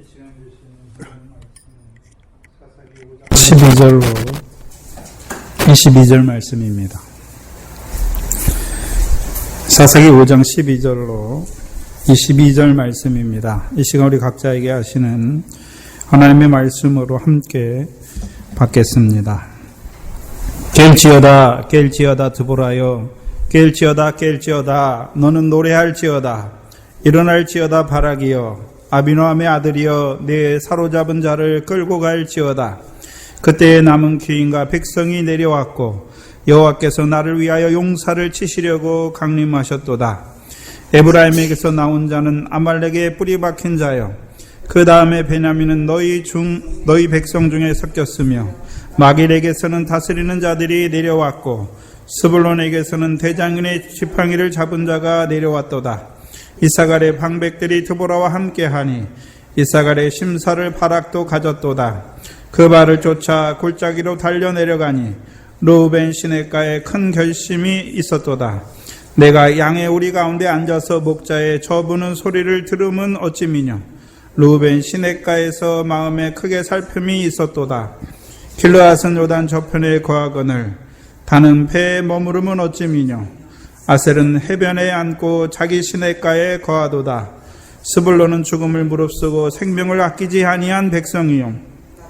시간 주시는 사사기 5장 12절로 22절 말씀입니다. 사사기 5장 12절로 22절 말씀입니다. 이 시간 우리 각자에게 하시는 하나님의 말씀으로 함께 받겠습니다. 깰지어다 깰지어다 드보라여 깰지어다 깰지어다 너는 노래할지어다 일어날지어다 바라기여 아비노함의 아들이여 내 사로잡은 자를 끌고 갈지어다. 그때에 남은 귀인과 백성이 내려왔고 여호와께서 나를 위하여 용사를 치시려고 강림하셨도다. 에브라임에게서 나온 자는 아말렉의 뿌리 박힌 자여 그 다음에 베냐민은 너희 백성 중에 섞였으며 마길에게서는 다스리는 자들이 내려왔고 스불론에게서는 대장인의 지팡이를 잡은 자가 내려왔도다. 이사갈의 방백들이 드보라와 함께하니 이사갈의 심사를 바락도 가졌도다. 그 발을 쫓아 골짜기로 달려 내려가니 르우벤 시냇가에 큰 결심이 있었도다. 내가 양의 우리 가운데 앉아서 목자의 저부는 소리를 들으면 어찌미뇨. 르우벤 시냇가에서 마음에 크게 살핌이 있었도다. 길르앗은 요단 저편에 거하거늘 다는 배에 머무르면 어찌미뇨. 아셀은 해변에 앉고 자기 시냇가에 거하도다. 스불론은 죽음을 무릅쓰고 생명을 아끼지 아니한 백성이요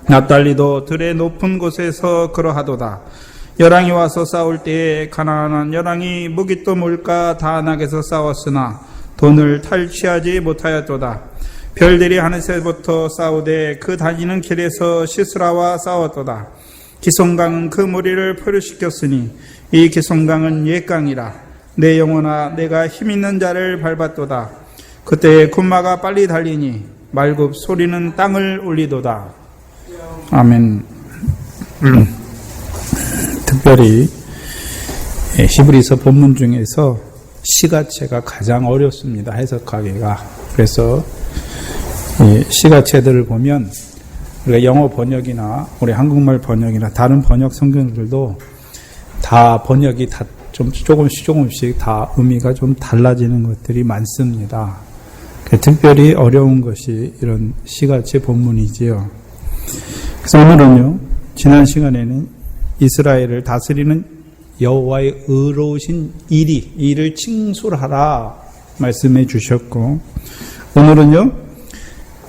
납달리도 들의 높은 곳에서 그러하도다. 열왕이 와서 싸울 때에 가나안 열왕이 무깃도 물가 다낙에서 싸웠으나 돈을 탈취하지 못하였도다. 별들이 하늘새부터 싸우되 그 다니는 길에서 시스라와 싸웠도다. 기송강은 그 무리를 표류시켰으니 이 기송강은 옛강이라. 내 영혼아 내가 힘있는 자를 밟았도다. 그때 군마가 빨리 달리니 말굽 소리는 땅을 울리도다. 아멘. 특별히 히브리서 본문 중에서 시가체가 가장 어렵습니다. 해석하기가. 그래서 시가체들을 보면 우리가 영어 번역이나 우리 한국말 번역이나 다른 번역 성경들도 다 번역이 다 좀 조금씩 다 의미가 좀 달라지는 것들이 많습니다. 특별히 어려운 것이 이런 시가체 본문이지요. 그래서 오늘은요, 지난 시간에는 이스라엘을 다스리는 여호와의 의로우신 일을 칭술하라 말씀해 주셨고, 오늘은요,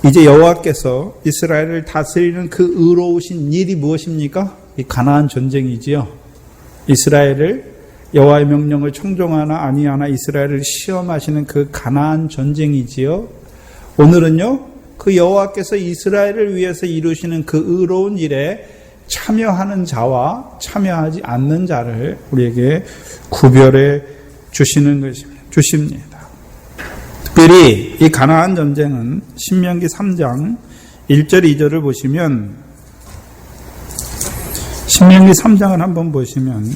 이제 여호와께서 이스라엘을 다스리는 그 의로우신 일이 무엇입니까? 이 가나안 전쟁이지요. 이스라엘을 여호와의 명령을 청종하나 아니하나 이스라엘을 시험하시는 그 가나안 전쟁이지요. 오늘은요, 그 여호와께서 이스라엘을 위해서 이루시는 그 의로운 일에 참여하는 자와 참여하지 않는 자를 우리에게 구별해 주십니다. 특별히 이 가나안 전쟁은 신명기 3장 1절 2절을 보시면, 신명기 3장을 한번 보시면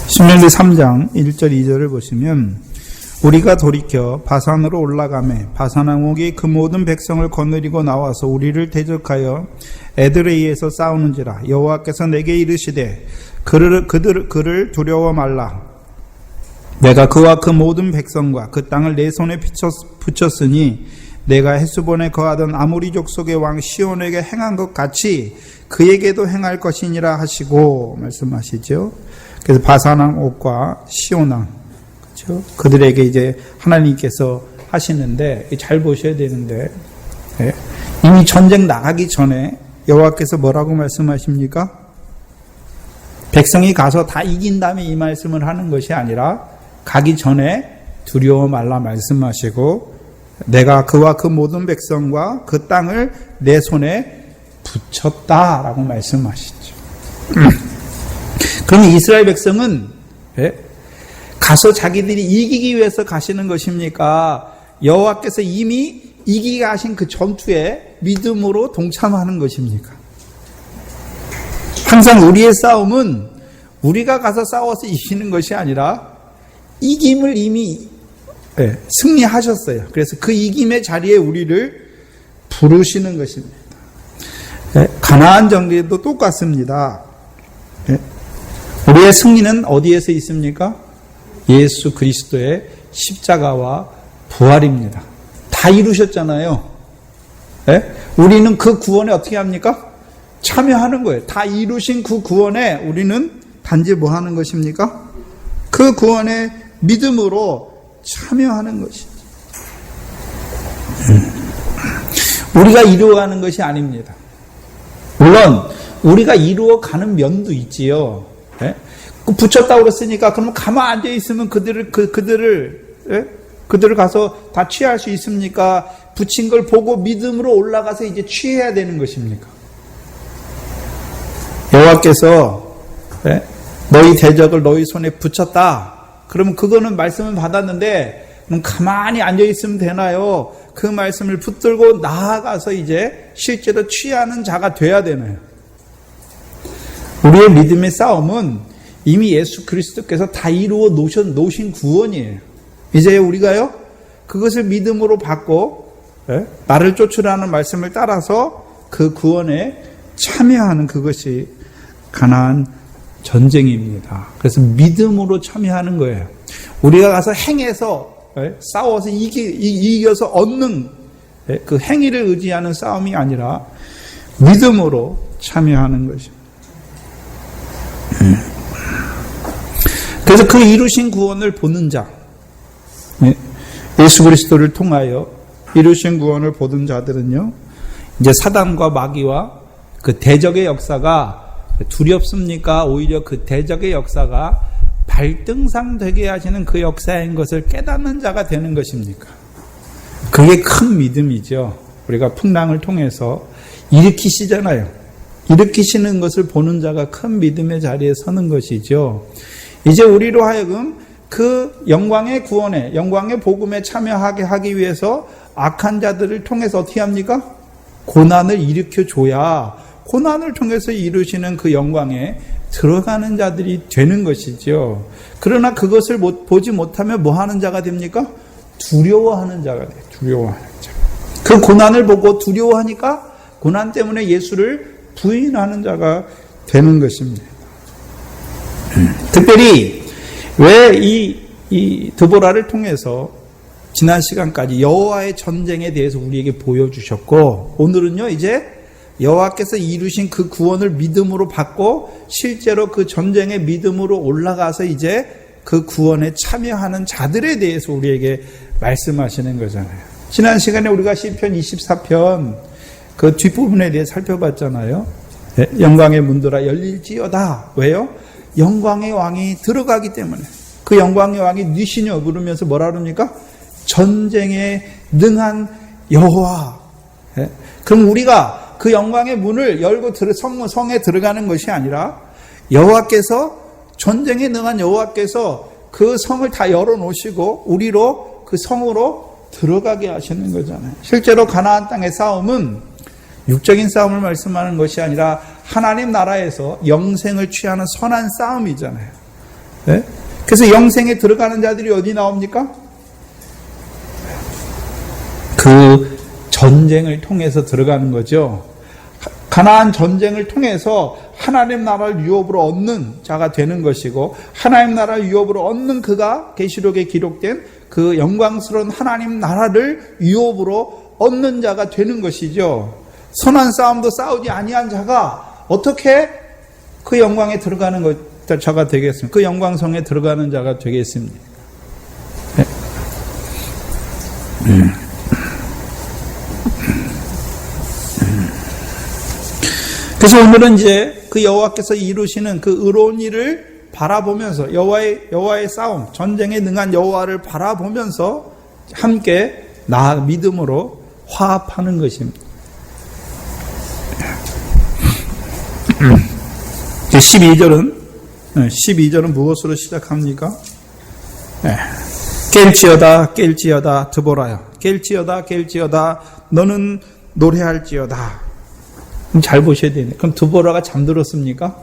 신명기 3장 1절 2절을 보시면, 우리가 돌이켜 바산으로 올라가매 바산 왕옥이 그 모든 백성을 거느리고 나와서 우리를 대적하여 에드레이에서 싸우는지라. 여호와께서 내게 이르시되 그를 두려워 말라. 내가 그와 그 모든 백성과 그 땅을 내 손에 붙였으니 내가 헤스본에 거하던 아모리 족속의 왕 시온에게 행한 것 같이 그에게도 행할 것이니라 하시고 말씀하시죠. 그래서 바산 왕옥과 시온 왕, 그렇죠? 그들에게 이제 하나님께서 하시는데 잘 보셔야 되는데, 이미 전쟁 나가기 전에 여호와께서 뭐라고 말씀하십니까? 백성이 가서 다 이긴 다음에 이 말씀을 하는 것이 아니라 가기 전에 두려워 말라 말씀하시고, 내가 그와 그 모든 백성과 그 땅을 내 손에 붙였다라고 말씀하시죠. 그러면 이스라엘 백성은 가서 자기들이 이기기 위해서 가시는 것입니까? 여호와께서 이미 이기게 하신 그 전투에 믿음으로 동참하는 것입니까? 항상 우리의 싸움은 우리가 가서 싸워서 이기는 것이 아니라 이김을 이미 승리하셨어요. 그래서 그 이김의 자리에 우리를 부르시는 것입니다. 가나안 전쟁도 똑같습니다. 예? 우리의 승리는 어디에서 있습니까? 예수 그리스도의 십자가와 부활입니다. 다 이루셨잖아요. 예? 우리는 그 구원에 어떻게 합니까? 참여하는 거예요. 다 이루신 그 구원에 우리는 단지 뭐 하는 것입니까? 그 구원에 믿음으로 참여하는 것이죠. 우리가 이루어가는 것이 아닙니다. 물론 우리가 이루어가는 면도 있지요. 예? 붙였다고 그랬으니까 그러면 가만 앉아 있으면 그들을 가서 다 취할 수 있습니까? 붙인 걸 보고 믿음으로 올라가서 이제 취해야 되는 것입니까? 여호와께서 너희 대적을 너희 손에 붙였다. 그러면 그거는 말씀을 받았는데 그럼 가만히 앉아 있으면 되나요? 그 말씀을 붙들고 나아가서 이제 실제로 취하는 자가 돼야 되나요? 우리의 믿음의 싸움은 이미 예수 그리스도께서 다 이루어 놓으신 구원이에요. 이제 우리가요, 그것을 믿음으로 받고, 나를 쫓으라는 말씀을 따라서 그 구원에 참여하는 그것이 가나안 전쟁입니다. 그래서 믿음으로 참여하는 거예요. 우리가 가서 행해서, 싸워서 이겨서 얻는 그 행위를 의지하는 싸움이 아니라 믿음으로 참여하는 것입니다. 그래서 그 이루신 구원을 보는 자, 예수 그리스도를 통하여 이루신 구원을 보는 자들은요, 이제 사단과 마귀와 그 대적의 역사가 두렵습니까? 오히려 그 대적의 역사가 발등상 되게 하시는 그 역사인 것을 깨닫는 자가 되는 것입니까? 그게 큰 믿음이죠. 우리가 풍랑을 통해서 일으키시잖아요. 일으키시는 것을 보는 자가 큰 믿음의 자리에 서는 것이죠. 이제 우리로 하여금 그 영광의 구원에, 영광의 복음에 참여하게 하기 위해서 악한 자들을 통해서 어떻게 합니까? 고난을 일으켜줘야 고난을 통해서 이루시는 그 영광에 들어가는 자들이 되는 것이죠. 그러나 그것을 보지 못하면 뭐 하는 자가 됩니까? 두려워하는 자가 돼요. 두려워하는 자. 그 고난을 보고 두려워하니까 고난 때문에 예수를 부인하는 자가 되는 것입니다. 특별히 왜 이 드보라를 통해서 지난 시간까지 여호와의 전쟁에 대해서 우리에게 보여주셨고, 오늘은요 이제 여호와께서 이루신 그 구원을 믿음으로 받고 실제로 그 전쟁에 믿음으로 올라가서 이제 그 구원에 참여하는 자들에 대해서 우리에게 말씀하시는 거잖아요. 지난 시간에 우리가 시편 24편 그 뒷부분에 대해 살펴봤잖아요. 영광의 문들아 열릴지어다. 왜요? 영광의 왕이 들어가기 때문에. 그 영광의 왕이 니시뇨 부르면서 뭐라 그럽니까? 전쟁에 능한 여호와. 그럼 우리가 그 영광의 문을 열고 성에 들어가는 것이 아니라 여호와께서, 전쟁에 능한 여호와께서 그 성을 다 열어놓으시고 우리로 그 성으로 들어가게 하시는 거잖아요. 실제로 가나안 땅의 싸움은 육적인 싸움을 말씀하는 것이 아니라 하나님 나라에서 영생을 취하는 선한 싸움이잖아요. 네? 그래서 영생에 들어가는 자들이 어디 나옵니까? 그 전쟁을 통해서 들어가는 거죠. 가나안 전쟁을 통해서 하나님 나라를 유업으로 얻는 자가 되는 것이고, 하나님 나라를 유업으로 얻는 그가 계시록에 기록된 그 영광스러운 하나님 나라를 유업으로 얻는 자가 되는 것이죠. 선한 싸움도 싸우지 아니한 자가 어떻게 그 영광에 들어가는 자가 되겠습니까? 그 영광성에 들어가는 자가 되겠습니까? 네. 그래서 오늘은 이제 그 여호와께서 이루시는 그 의로운 일을 바라보면서 여호와의 싸움, 전쟁에 능한 여호와를 바라보면서 함께 믿음으로 화합하는 것입니다. 12절은 무엇으로 시작합니까? 깰지어다 드보라여, 깰지어다 너는 노래할지어다. 잘 보셔야 되네. 그럼 드보라가 잠들었습니까?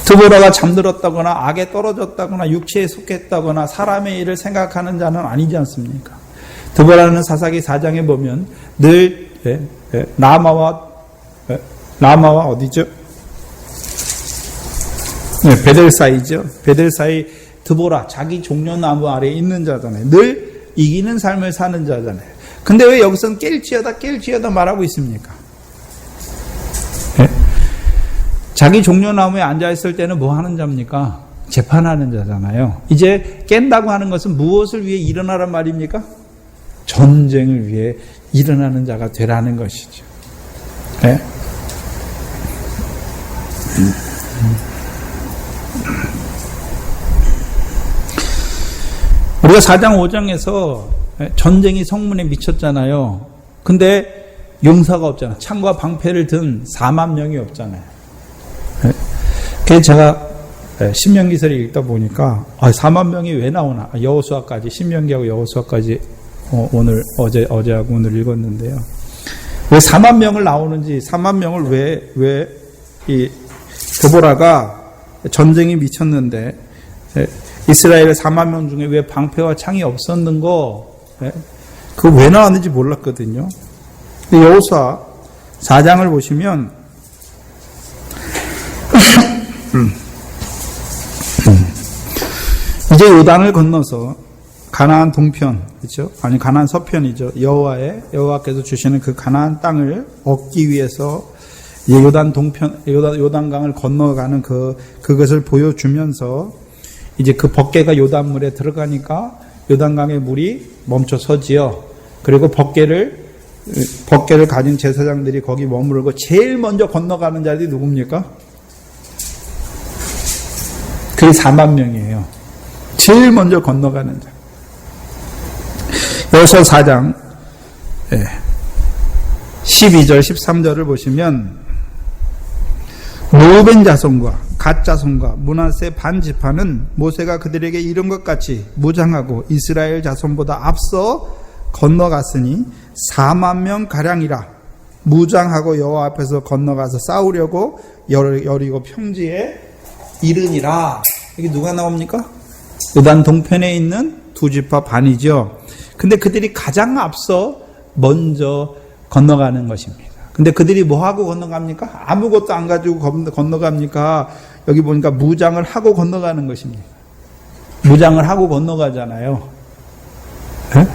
드보라가 잠들었다거나 악에 떨어졌다거나 육체에 속했다거나 사람의 일을 생각하는 자는 아니지 않습니까? 드보라는 사사기 4장에 보면 늘 라마와 어디죠? 네, 베델사이죠. 베델사이 드보라, 자기 종려나무 아래에 있는 자잖아요. 늘 이기는 삶을 사는 자잖아요. 근데 왜 여기서는 깰지어다 말하고 있습니까? 네? 자기 종려나무에 앉아있을 때는 뭐 하는 자입니까? 재판하는 자잖아요. 이제 깬다고 하는 것은 무엇을 위해 일어나란 말입니까? 전쟁을 위해 일어나는 자가 되라는 것이죠. 네? 우리가 4장 5장에서 전쟁이 성문에 미쳤잖아요. 근데 용사가 없잖아. 창과 방패를 든 4만 명이 없잖아요. 그래서 제가 신명기서를 읽다 보니까 4만 명이 왜 나오나. 여호수아까지, 신명기하고 여호수아까지 어제하고 오늘 읽었는데요. 왜 4만 명을 나오는지, 4만 명을 왜 이 드보라가 전쟁이 미쳤는데 이스라엘 4만 명 중에 왜 방패와 창이 없었는고, 그거 왜 나왔는지 몰랐거든요. 여호수아 4장을 보시면 이제 요단을 건너서 가나안 동편, 그렇죠? 아니 가나안 서편이죠. 여호와께서 주시는 그 가나안 땅을 얻기 위해서 요단 동편, 요단강을 건너가는 그것을 보여주면서 이제 그 벗개가 요단물에 들어가니까 요단강의 물이 멈춰 서지요. 그리고 벗개를 가진 제사장들이 거기 머무르고 제일 먼저 건너가는 자들이 누굽니까? 그게 4만 명이에요. 제일 먼저 건너가는 자. 여호수아 4장 12절 13절을 보시면 루벤 자손과 갓 자손과 므낫세 반 지파는 모세가 그들에게 이룬 것 같이 무장하고 이스라엘 자손보다 앞서 건너갔으니 4만 명 가량이라. 무장하고 여호와 앞에서 건너가서 싸우려고 여리고 평지에 이르니라. 이게 누가 나옵니까? 요단 동편에 있는 두 지파 반이죠. 근데 그들이 가장 앞서 먼저 건너가는 것입니다. 근데 그들이 뭐 하고 건너갑니까? 아무것도 안 가지고 건너갑니까? 여기 보니까 무장을 하고 건너가는 것입니다. 무장을 하고 건너가잖아요. 네?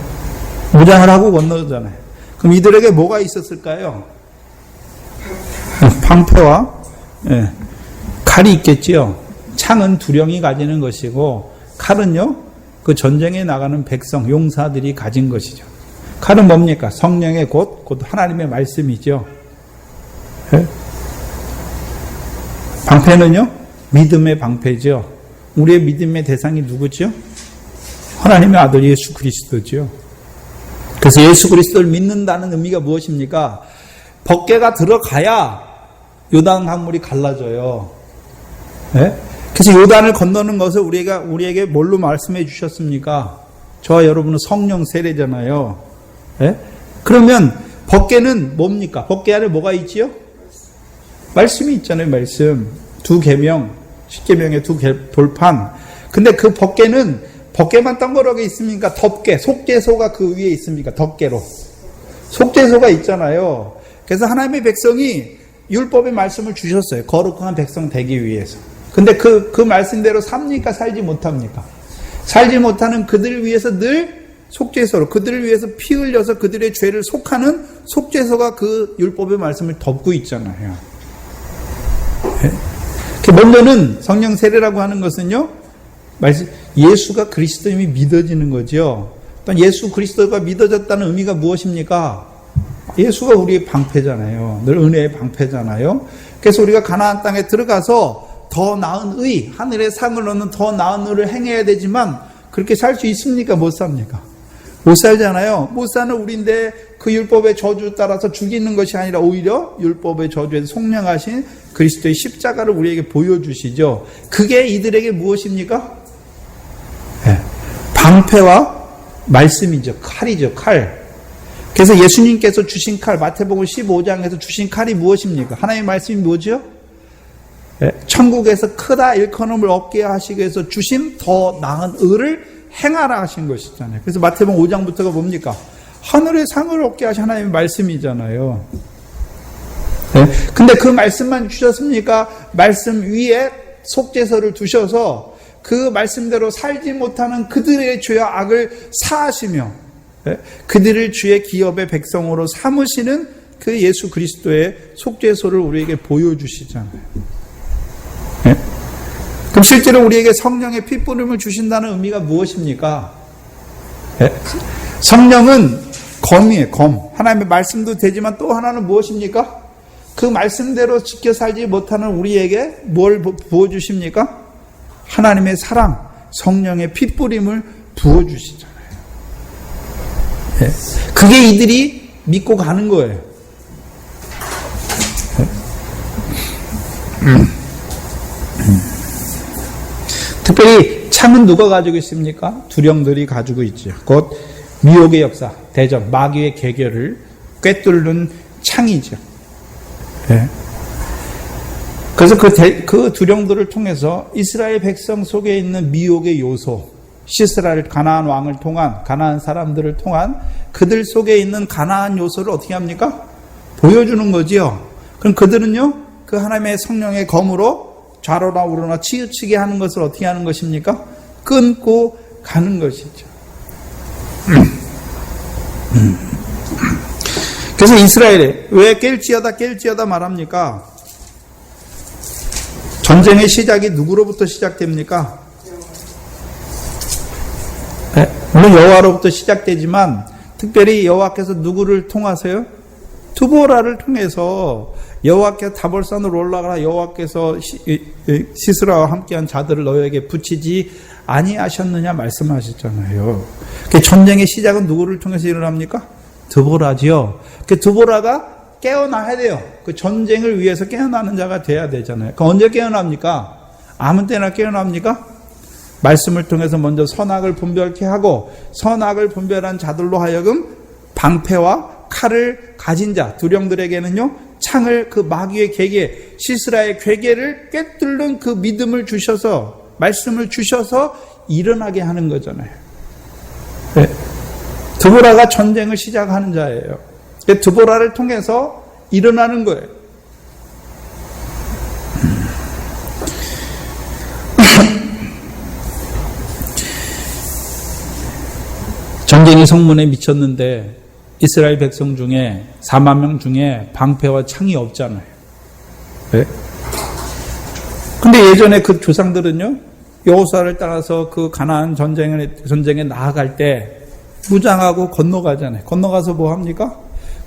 무장을 하고 건너가잖아요. 그럼 이들에게 뭐가 있었을까요? 방패와 칼이 있겠지요. 창은 두령이 가지는 것이고 칼은요, 그 전쟁에 나가는 백성, 용사들이 가진 것이죠. 칼은 뭡니까? 성령의 곧 하나님의 말씀이죠. 네? 방패는요? 믿음의 방패죠. 우리의 믿음의 대상이 누구죠? 하나님의 아들 예수 그리스도죠. 그래서 예수 그리스도를 믿는다는 의미가 무엇입니까? 벗개가 들어가야 요단 강물이 갈라져요. 네? 그래서 요단을 건너는 것을 우리에게 뭘로 말씀해 주셨습니까? 저와 여러분은 성령 세례잖아요. 네? 그러면 벗개는 뭡니까? 벗개 안에 뭐가 있지요? 말씀이 있잖아요. 말씀. 두 계명, 10계명의 두 돌판. 근데 그 벗개만 덩그러게 있습니까? 덮개, 속죄소가 그 위에 있습니까? 덮개로. 속죄소가 있잖아요. 그래서 하나님의 백성이 율법의 말씀을 주셨어요. 거룩한 백성 되기 위해서. 근데 그 말씀대로 삽니까? 살지 못합니까? 살지 못하는 그들을 위해서 늘 속죄소로, 그들을 위해서 피 흘려서 그들의 죄를 속하는 속죄소가 그 율법의 말씀을 덮고 있잖아요. 먼저는 성령 세례라고 하는 것은요, 예수가 그리스도임이 믿어지는 거죠. 예수 그리스도가 믿어졌다는 의미가 무엇입니까? 예수가 우리의 방패잖아요. 늘 은혜의 방패잖아요. 그래서 우리가 가나안 땅에 들어가서 더 나은 의, 하늘의 상을 얻는 더 나은 의를 행해야 되지만 그렇게 살 수 있습니까? 못 삽니까? 못 살잖아요. 못 사는 우리인데 그 율법의 저주 따라서 죽이는 것이 아니라 오히려 율법의 저주에서 속량하신 그리스도의 십자가를 우리에게 보여주시죠. 그게 이들에게 무엇입니까? 네. 방패와 말씀이죠. 칼이죠. 칼. 그래서 예수님께서 주신 칼, 마태복음 15장에서 주신 칼이 무엇입니까? 하나님의 말씀이 뭐죠? 네. 천국에서 크다 일컬음을 얻게 하시기 위해서 주신 더 나은 의를 행하라 하신 것이잖아요. 그래서 마태복음 5장부터가 뭡니까? 하늘의 상을 얻게 하신 하나님의 말씀이잖아요. 네? 근데 그 말씀만 주셨습니까? 말씀 위에 속죄서를 두셔서 그 말씀대로 살지 못하는 그들의 죄와 악을 사하시며 그들을 주의 기업의 백성으로 삼으시는 그 예수 그리스도의 속죄소를 우리에게 보여주시잖아요. 그럼 실제로 우리에게 성령의 핏부림을 주신다는 의미가 무엇입니까? 성령은 검이에요, 검. 하나님의 말씀도 되지만 또 하나는 무엇입니까? 그 말씀대로 지켜 살지 못하는 우리에게 뭘 부어주십니까? 하나님의 사랑, 성령의 핏부림을 부어주시잖아요. 그게 이들이 믿고 가는 거예요. 특별히 창은 누가 가지고 있습니까? 두령들이 가지고 있죠. 곧 미혹의 역사, 대적, 마귀의 계결을 꿰뚫는 창이죠. 그래서 그 두령들을 통해서 이스라엘 백성 속에 있는 미혹의 요소, 시스라를 가나안 왕을 통한, 가나안 사람들을 통한 그들 속에 있는 가나안 요소를 어떻게 합니까? 보여주는 거지요. 그럼 그들은요, 그 하나님의 성령의 검으로 좌로나 우로나 치우치게 하는 것을 어떻게 하는 것입니까? 끊고 가는 것이죠. 그래서 이스라엘에 왜 깰지어다 말합니까? 전쟁의 시작이 누구로부터 시작됩니까? 물론 여호와로부터 시작되지만 특별히 여호와께서 누구를 통하세요? 드보라를 통해서 여호와께서 다볼산으로 올라가라, 여호와께서 시스라와 함께한 자들을 너에게 붙이지 아니하셨느냐 말씀하셨잖아요. 전쟁의 시작은 누구를 통해서 일어납니까? 드보라지요. 드보라가 깨어나야 돼요. 그 전쟁을 위해서 깨어나는 자가 돼야 되잖아요. 언제 깨어납니까? 아무 때나 깨어납니까? 말씀을 통해서 먼저 선악을 분별케 하고 선악을 분별한 자들로 하여금 방패와 칼을 가진 자, 두령들에게는요, 창을, 그 마귀의 괴계, 시스라의 괴계를 꿰뚫는 그 믿음을 주셔서, 말씀을 주셔서 일어나게 하는 거잖아요. 드보라가 전쟁을 시작하는 자예요. 드보라를 통해서 일어나는 거예요. 전쟁이 성문에 미쳤는데 이스라엘 백성 중에 4만 명 중에 방패와 창이 없잖아요. 근데 예전에 그 조상들은요, 여호수아를 따라서 그 가나안 전쟁에 나아갈 때 무장하고 건너가잖아요. 건너가서 뭐 합니까?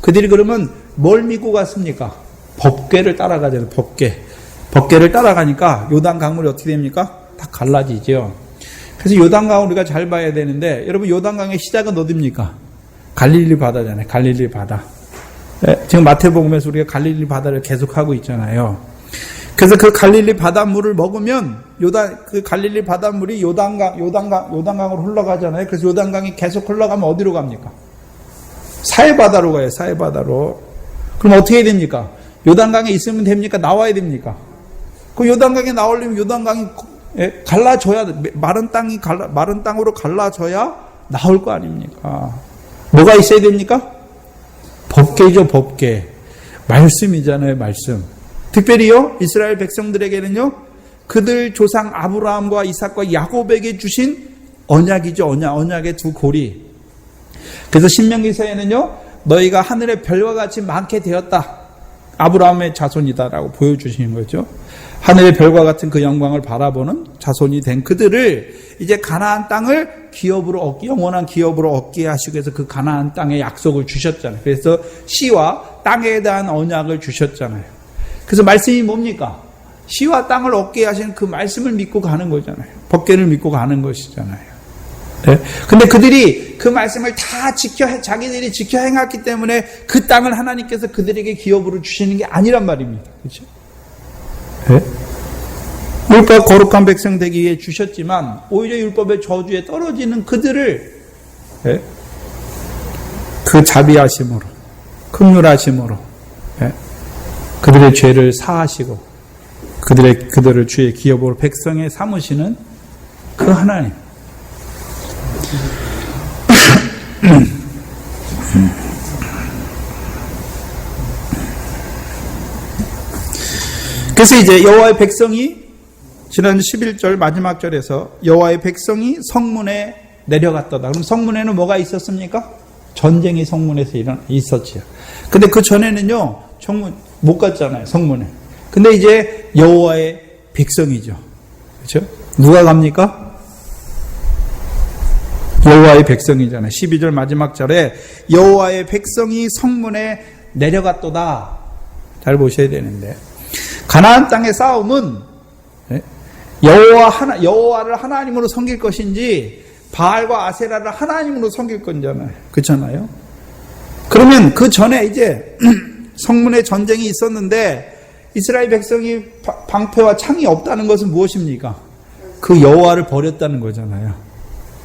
그들이 그러면 뭘 믿고 갔습니까? 법궤를 따라가잖아요. 법궤를 따라가니까 요단 강물이 어떻게 됩니까? 다 갈라지죠. 그래서 요단강을 우리가 잘 봐야 되는데, 여러분 요단강의 시작은 어디입니까? 갈릴리 바다잖아요. 갈릴리 바다. 지금 마태복음에서 우리가 갈릴리 바다를 계속하고 있잖아요. 그래서 그 갈릴리 바닷물을 먹으면 그 갈릴리 바닷물이 요단강으로 흘러가잖아요. 그래서 요단강이 계속 흘러가면 어디로 갑니까? 사해바다로 가요. 사해바다로. 그럼 어떻게 됩니까? 요단강에 있으면 됩니까? 나와야 됩니까? 그 요단강에 나오려면 요단강이 갈라져야, 마른 땅으로 갈라져야 나올 거 아닙니까? 뭐가 있어야 됩니까? 법궤죠, 법궤. 말씀이잖아요, 말씀. 특별히요, 이스라엘 백성들에게는요, 그들 조상 아브라함과 이삭과 야곱에게 주신 언약이죠, 언약의 두 고리. 그래서 신명기서에는요, 너희가 하늘의 별과 같이 많게 되었다. 아브라함의 자손이다라고 보여주시는 거죠. 하늘의 별과 같은 그 영광을 바라보는 자손이 된 그들을 이제 가나안 땅을 기업으로 영원한 기업으로 얻게 하시기 위해서 그 가나안 땅에 약속을 주셨잖아요. 그래서 시와 땅에 대한 언약을 주셨잖아요. 그래서 말씀이 뭡니까? 시와 땅을 얻게 하신 그 말씀을 믿고 가는 거잖아요. 법궤를 믿고 가는 것이잖아요. 네? 근데 그들이 그 말씀을 다 자기들이 지켜 행했기 때문에 그 땅을 하나님께서 그들에게 기업으로 주시는 게 아니란 말입니다. 그렇죠? 네? 율법 거룩한 백성 되기 위해 주셨지만 오히려 율법의 저주에 떨어지는 그들을 네? 그 자비하심으로, 긍휼하심으로 네? 그들의 죄를 사하시고 그들을 주의 기업으로 백성에 삼으시는 그 하나님. 그래서 이제 여호와의 백성이 지난 11절 마지막 절에서 여호와의 백성이 성문에 내려갔다다. 그럼 성문에는 뭐가 있었습니까? 전쟁이 성문에서 있었지요. 근데 그 전에는요, 성문 못 갔잖아요, 성문에. 근데 이제 여호와의 백성이죠. 그렇죠? 누가 갑니까? 여호와의 백성이잖아요. 12절 마지막 절에 여호와의 백성이 성문에 내려갔도다. 잘 보셔야 되는데, 가나안 땅의 싸움은 여호와를 하나님으로 섬길 것인지 바알과 아세라를 하나님으로 섬길 건잖아요. 그렇잖아요. 그러면 그 전에 이제 성문에 전쟁이 있었는데 이스라엘 백성이 방패와 창이 없다는 것은 무엇입니까? 그 여호와를 버렸다는 거잖아요.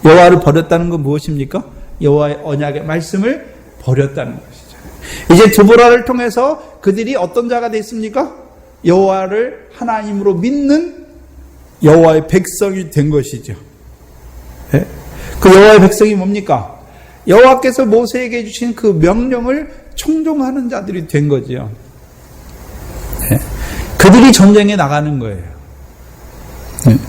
여호와를 버렸다는 건 무엇입니까? 여호와의 언약의 말씀을 버렸다는 것이죠. 이제 드보라를 통해서 그들이 어떤 자가 됐습니까? 여호와를 하나님으로 믿는 여호와의 백성이 된 것이죠. 네? 그 여호와의 백성이 뭡니까? 여호와께서 모세에게 주신 그 명령을 청종하는 자들이 된 거지요. 네? 그들이 전쟁에 나가는 거예요. 네?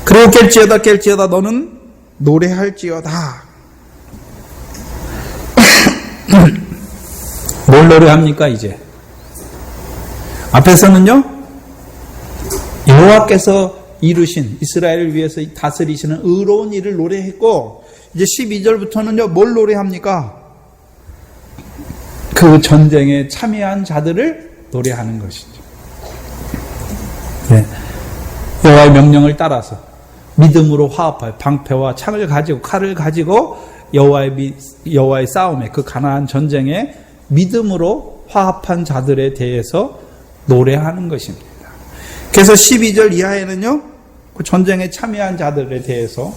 그리고 깰지어다 너는 노래할지어다. 뭘 노래합니까 이제? 앞에서는요, 여호와께서 이루신 이스라엘을 위해서 다스리시는 의로운 일을 노래했고, 이제 12절부터는요 뭘 노래합니까? 그 전쟁에 참여한 자들을 노래하는 것이죠. 네. 여호와의 명령을 따라서 믿음으로 화합하여 방패와 창을 가지고 칼을 가지고 여호와의 싸움에, 그 가나안 전쟁에 믿음으로 화합한 자들에 대해서 노래하는 것입니다. 그래서 12절 이하에는요, 그 전쟁에 참여한 자들에 대해서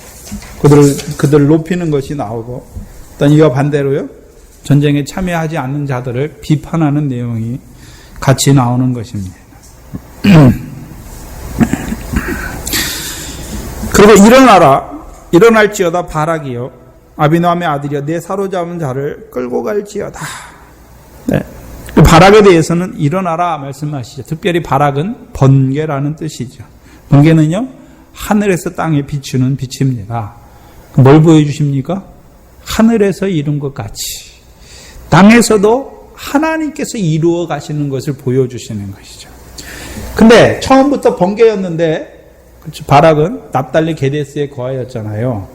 그들을 높이는 것이 나오고, 또 이와 반대로요, 전쟁에 참여하지 않는 자들을 비판하는 내용이 같이 나오는 것입니다. 그리고 일어날지어다 바락이여, 아비노함의 아들이여, 내 사로잡은 자를 끌고 갈지어다. 네. 바락에 대해서는 일어나라 말씀하시죠. 특별히 바락은 번개라는 뜻이죠. 번개는요, 하늘에서 땅에 비추는 빛입니다. 뭘 보여주십니까? 하늘에서 이룬 것 같이 땅에서도 하나님께서 이루어 가시는 것을 보여주시는 것이죠. 근데 처음부터 번개였는데, 그렇죠, 바락은 납달리 게데스에 거하였잖아요.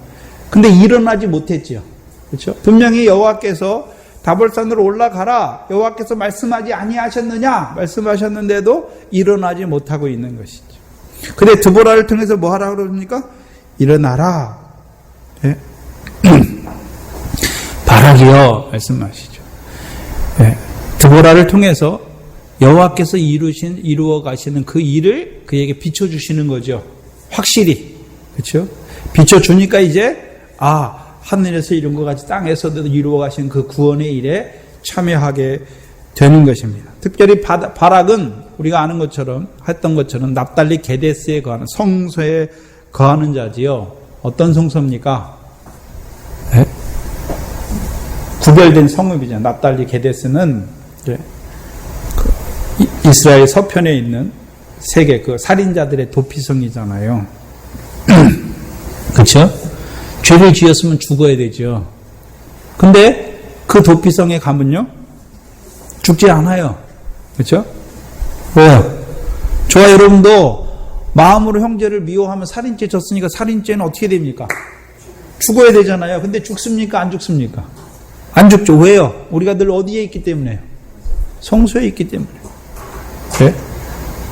근데 일어나지 못했죠. 그렇죠? 분명히 여호와께서 다볼산으로 올라가라, 여호와께서 말씀하지 아니하셨느냐 말씀하셨는데도 일어나지 못하고 있는 것이죠. 근데 드보라를 통해서 뭐 하라 그러십니까? 일어나라. 네? 바락이여 말씀하시죠. 네. 드보라를 통해서 여호와께서 이루어 가시는 그 일을 그에게 비춰주시는 거죠. 확실히. 그렇죠? 비춰주니까 이제 하늘에서 이룬 것 같이 땅에서도 이루어 가신 그 구원의 일에 참여하게 되는 것입니다. 특별히 바락은 우리가 아는 것처럼, 했던 것처럼 납달리 게데스에 거하는, 성소에 거하는 자지요. 어떤 성소입니까? 네? 구별된 성읍이죠. 납달리 게데스는 이스라엘 서편에 있는 세계 그 살인자들의 도피성이잖아요. 그렇죠? 죄를 지었으면 죽어야 되죠. 근데 그 도피성에 가면요, 죽지 않아요. 그렇죠? 왜요? 저와 여러분도 마음으로 형제를 미워하면 살인죄 졌으니까 살인죄는 어떻게 됩니까? 죽어야 되잖아요. 근데 죽습니까? 안 죽습니까? 안 죽죠. 왜요? 우리가 늘 어디에 있기 때문에요? 성소에 있기 때문에. 네?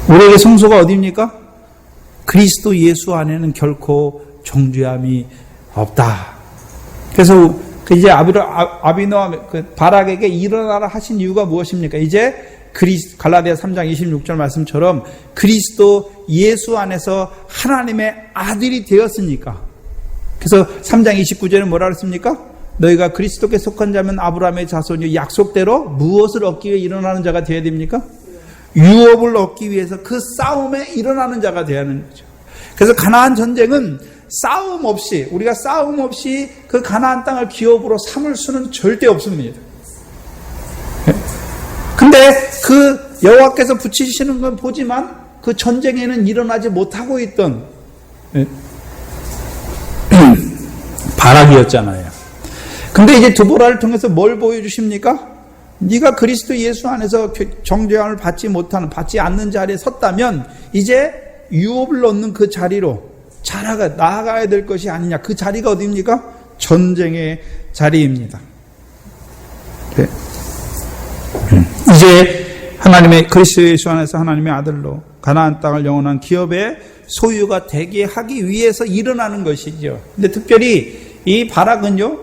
우리에게 성소가 어디입니까? 그리스도 예수 안에는 결코 정죄함이 없다. 그래서 이제 아비노함 바락에게 일어나라 하신 이유가 무엇입니까? 이제 갈라디아 3장 26절 말씀처럼 그리스도 예수 안에서 하나님의 아들이 되었으니까. 그래서 3장 29절은 뭐라 그랬습니까? 너희가 그리스도께 속한 자면 아브라함의 자손이 약속대로 무엇을 얻기 위해 일어나는 자가 되어야 됩니까? 유업을 얻기 위해서 그 싸움에 일어나는 자가 되어야 하는 거죠. 그래서 가나안 전쟁은 우리가 싸움 없이 그 가나안 땅을 기업으로 삼을 수는 절대 없습니다. 근데 그 여호와께서 붙이시는 건 보지만 그 전쟁에는 일어나지 못하고 있던 바락이었잖아요. 근데 이제 드보라를 통해서 뭘 보여주십니까? 네가 그리스도 예수 안에서 정죄함을 받지 않는 자리에 섰다면 이제 유업을 얻는 그 자리로 나아가야 될 것이 아니냐. 그 자리가 어디입니까? 전쟁의 자리입니다. 네. 이제 하나님의 그리스도 예수 안에서 하나님의 아들로 가나안 땅을 영원한 기업의 소유가 되게 하기 위해서 일어나는 것이죠. 근데 특별히 이 바락은요,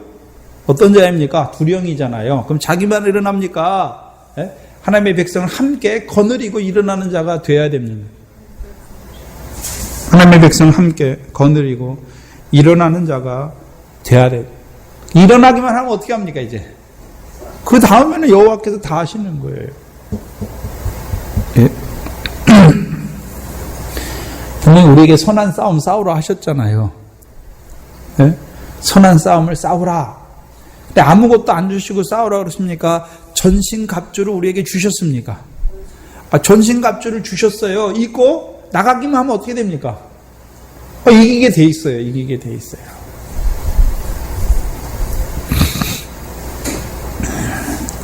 어떤 자입니까? 두령이잖아요. 그럼 자기만 일어납니까? 예? 하나님의 백성을 함께 거느리고 일어나는 자가 되어야 됩니다. 하나님의 백성을 함께 거느리고 일어나는 자가 되어야 돼요. 일어나기만 하면 어떻게 합니까, 이제? 그 다음에는 여호와께서 다 하시는 거예요. 예? 분명히 우리에게 선한 싸움 싸우라 하셨잖아요. 예? 선한 싸움을 싸우라. 근데 아무것도 안 주시고 싸우라 그러십니까? 전신갑주를 우리에게 주셨습니까? 전신갑주를 주셨어요. 입고 나가기만 하면 어떻게 됩니까? 이기게 돼 있어요. 이기게 돼 있어요.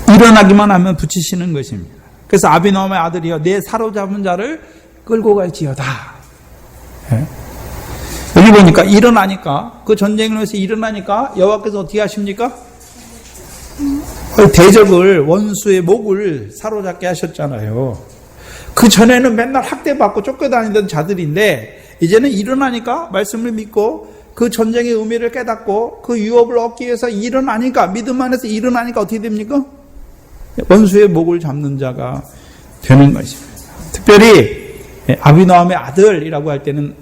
일어나기만 하면 붙이시는 것입니다. 그래서 아비노함의 아들이여 내 사로잡은 자를 끌고 갈지어다. 예? 여기 보니까 일어나니까, 그 전쟁을 위해서 일어나니까 여호와께서 어떻게 하십니까? 대적을, 원수의 목을 사로잡게 하셨잖아요. 그 전에는 맨날 학대받고 쫓겨다니던 자들인데 이제는 일어나니까 말씀을 믿고 그 전쟁의 의미를 깨닫고 그 유업을 얻기 위해서 일어나니까, 믿음 안에서 일어나니까 어떻게 됩니까? 원수의 목을 잡는 자가 되는 것입니다. 특별히 아비노함의 아들이라고 할 때는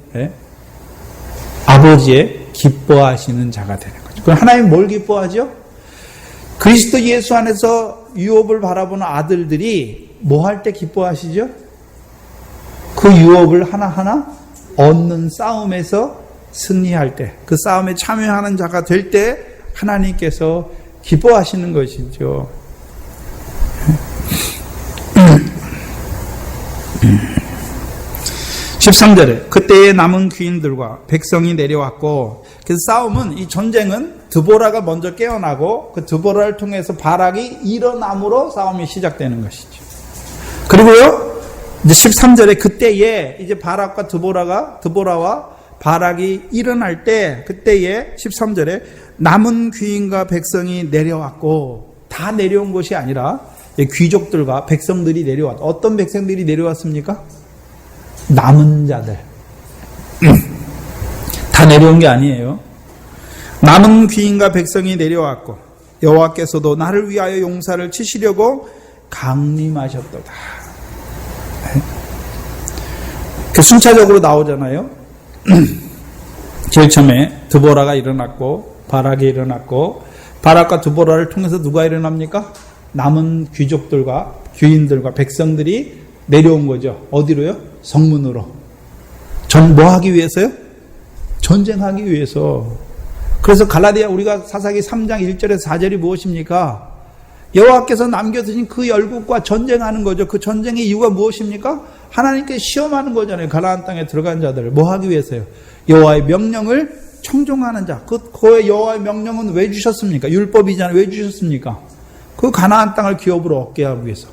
아버지의 기뻐하시는 자가 되는 거죠. 그럼 하나님 뭘 기뻐하죠? 그리스도 예수 안에서 유업을 바라보는 아들들이 뭐 할 때 기뻐하시죠? 그 유업을 하나하나 얻는 싸움에서 승리할 때, 그 싸움에 참여하는 자가 될 때 하나님께서 기뻐하시는 것이죠. 13절에 그때의 남은 귀인들과 백성이 내려왔고, 그래서 싸움은, 이 전쟁은 드보라가 먼저 깨어나고 그 드보라를 통해서 바락이 일어남으로 싸움이 시작되는 것이죠. 그리고요, 이제 13절에 그때에 이제 바락과 드보라와 바락이 일어날 때, 그때에 13절에 남은 귀인과 백성이 내려왔고, 다 내려온 것이 아니라 귀족들과 백성들이 내려왔다. 어떤 백성들이 내려왔습니까? 남은 자들. 다 내려온 게 아니에요. 남은 귀인과 백성이 내려왔고 여호와께서도 나를 위하여 용사를 치시려고 강림하셨도다. 그 순차적으로 나오잖아요. 제일 처음에 드보라가 일어났고 바락이 일어났고, 바락과 드보라를 통해서 누가 일어납니까? 남은 귀족들과 귀인들과 백성들이 내려온 거죠. 어디로요? 성문으로. 뭐 하기 위해서요? 전쟁하기 위해서. 그래서 갈라디아, 우리가 사사기 3장 1절에서 4절이 무엇입니까? 여호와께서 남겨두신 그 열국과 전쟁하는 거죠. 그 전쟁의 이유가 무엇입니까? 하나님께 시험하는 거잖아요. 가나안 땅에 들어간 자들을. 뭐 하기 위해서요? 여호와의 명령을 청종하는 자. 그 여호와의 명령은 왜 주셨습니까? 율법이잖아요. 왜 주셨습니까? 그 가나안 땅을 기업으로 얻게 하기 위해서.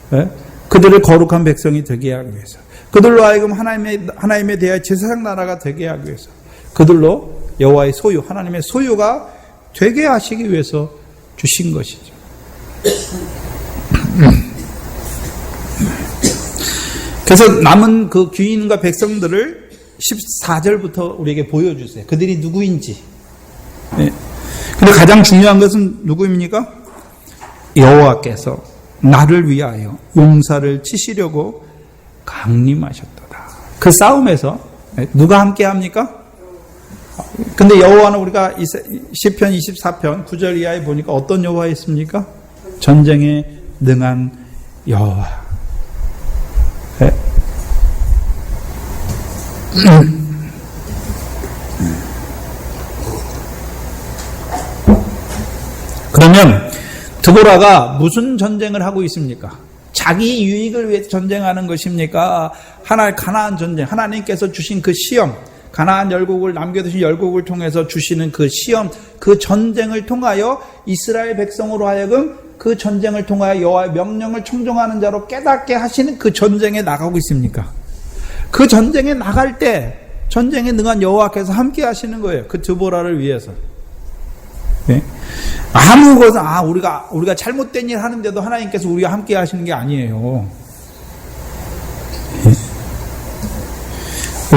네? 그들을 거룩한 백성이 되게 하기 위해서. 그들로 하여금 하나님에 대하여 제사장 나라가 되게 하기 위해서. 그들로 여호와의 소유, 하나님의 소유가 되게 하시기 위해서 주신 것이죠. 그래서 남은 그 귀인과 백성들을 14절부터 우리에게 보여주세요. 그들이 누구인지. 네. 근데 가장 중요한 것은 누구입니까? 여호와께서 나를 위하여 용사를 치시려고 강림하셨도다. 그 싸움에서 누가 함께 합니까? 근데 여호와는 우리가 시편 24편 9절 이하에 보니까 어떤 여호와 있습니까? 전쟁에 능한 여호와. 네. 그러면 드보라가 무슨 전쟁을 하고 있습니까? 자기 유익을 위해서 전쟁하는 것입니까? 가나안 전쟁, 하나님께서 주신 그 시험, 가나안 열국을 남겨두신 열국을 통해서 주시는 그 시험, 그 전쟁을 통하여 이스라엘 백성으로 하여금 그 전쟁을 통하여 여호와의 명령을 청종하는 자로 깨닫게 하시는 그 전쟁에 나가고 있습니까? 그 전쟁에 나갈 때 전쟁에 능한 여호와께서 함께 하시는 거예요. 그 드보라를 위해서. 네? 아무 것은 우리가 잘못된 일 하는데도 하나님께서 우리와 함께 하시는 게 아니에요. 네?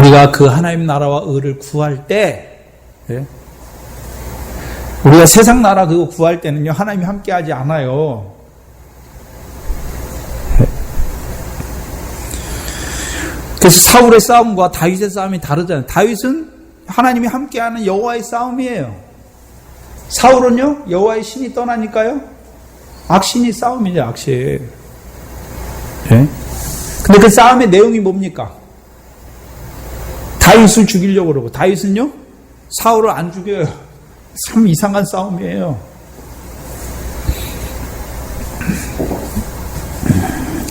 우리가 그 하나님 나라와 의를 구할 때, 네? 우리가 세상 나라 그거 구할 때는요, 하나님이 함께 하지 않아요. 네? 그래서 사울의 싸움과 다윗의 싸움이 다르잖아요. 다윗은 하나님이 함께하는 여호와의 싸움이에요. 사울은요, 여호와의 신이 떠나니까요, 악신이 싸움이죠, 악신. 네? 근데 그 싸움의 내용이 뭡니까? 다윗을 죽이려고 그러고, 다윗은요, 사울을 안 죽여요. 참 이상한 싸움이에요.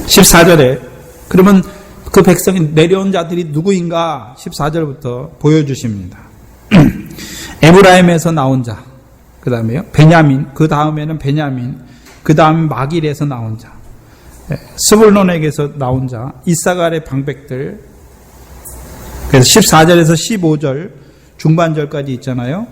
14절에, 그러면 그 백성이 내려온 자들이 누구인가? 14절부터 보여주십니다. 에브라임에서 나온 자, 그 다음에요, 베냐민, 그 다음에는 베냐민, 그 다음에 마길에서 나온 자, 스불론에게서 나온 자, 이사갈의 방백들. 그래서 14절에서 15절 중반절까지 있잖아요.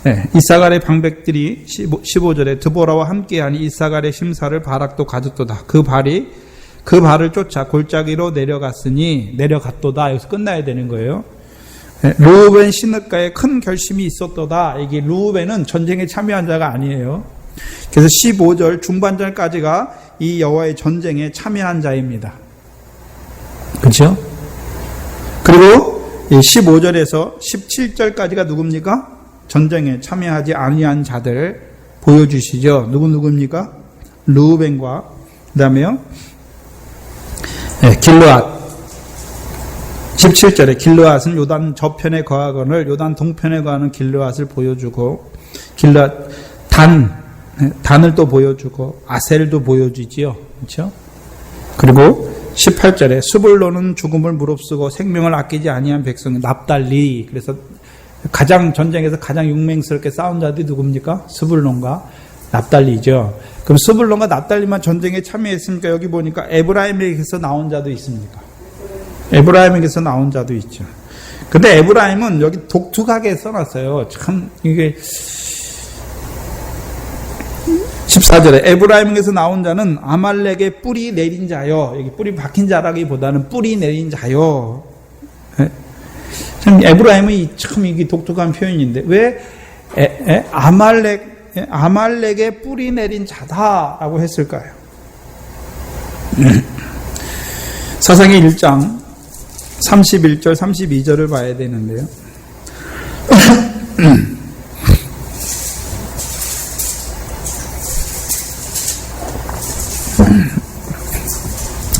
네, 이사갈의 방백들이 15절에 드보라와 함께하니 이사갈의 심사를 바락도 가졌도다. 그 발을 쫓아 골짜기로 내려갔도다. 여기서 끝나야 되는 거예요. 르우벤 시냇가에 큰 결심이 있었도다. 이게 르우벤은 전쟁에 참여한 자가 아니에요. 그래서 15절 중반절까지가 이 여호와의 전쟁에 참여한 자입니다. 그렇죠? 그리고 15절에서 17절까지가 누굽니까? 전쟁에 참여하지 아니한 자들 보여주시죠. 누굽니까? 르우벤과 그 다음에요, 길르앗. 17절에 길르앗은 요단 저편에 거하거늘 요단 동편에 거하는 길르앗을 보여주고, 길르앗 단을 또 보여주고 아셀도 보여주지요. 그렇죠? 그리고 18절에 스불론은 죽음을 무릅쓰고 생명을 아끼지 아니한 백성 납달리. 그래서 전쟁에서 가장 용맹스럽게 싸운 자들이 누굽니까? 스불론과 납달리죠. 그럼 스불론과 납달리만 전쟁에 참여했습니까? 여기 보니까 에브라임에게서 나온 자도 있습니까? 에브라임에게서 나온 자도 있죠. 근데 에브라임은 여기 독특하게 써놨어요. 참 이게 14절에 에브라임에게서 나온 자는 아말렉의 뿌리 내린 자요. 여기 뿌리 박힌 자라기보다는 뿌리 내린 자요. 참 에브라임은 참 이게 독특한 표현인데 왜 아말렉의 뿌리 내린 자다라고 했을까요? 사사기 1장 31절 32절을 봐야 되는데요.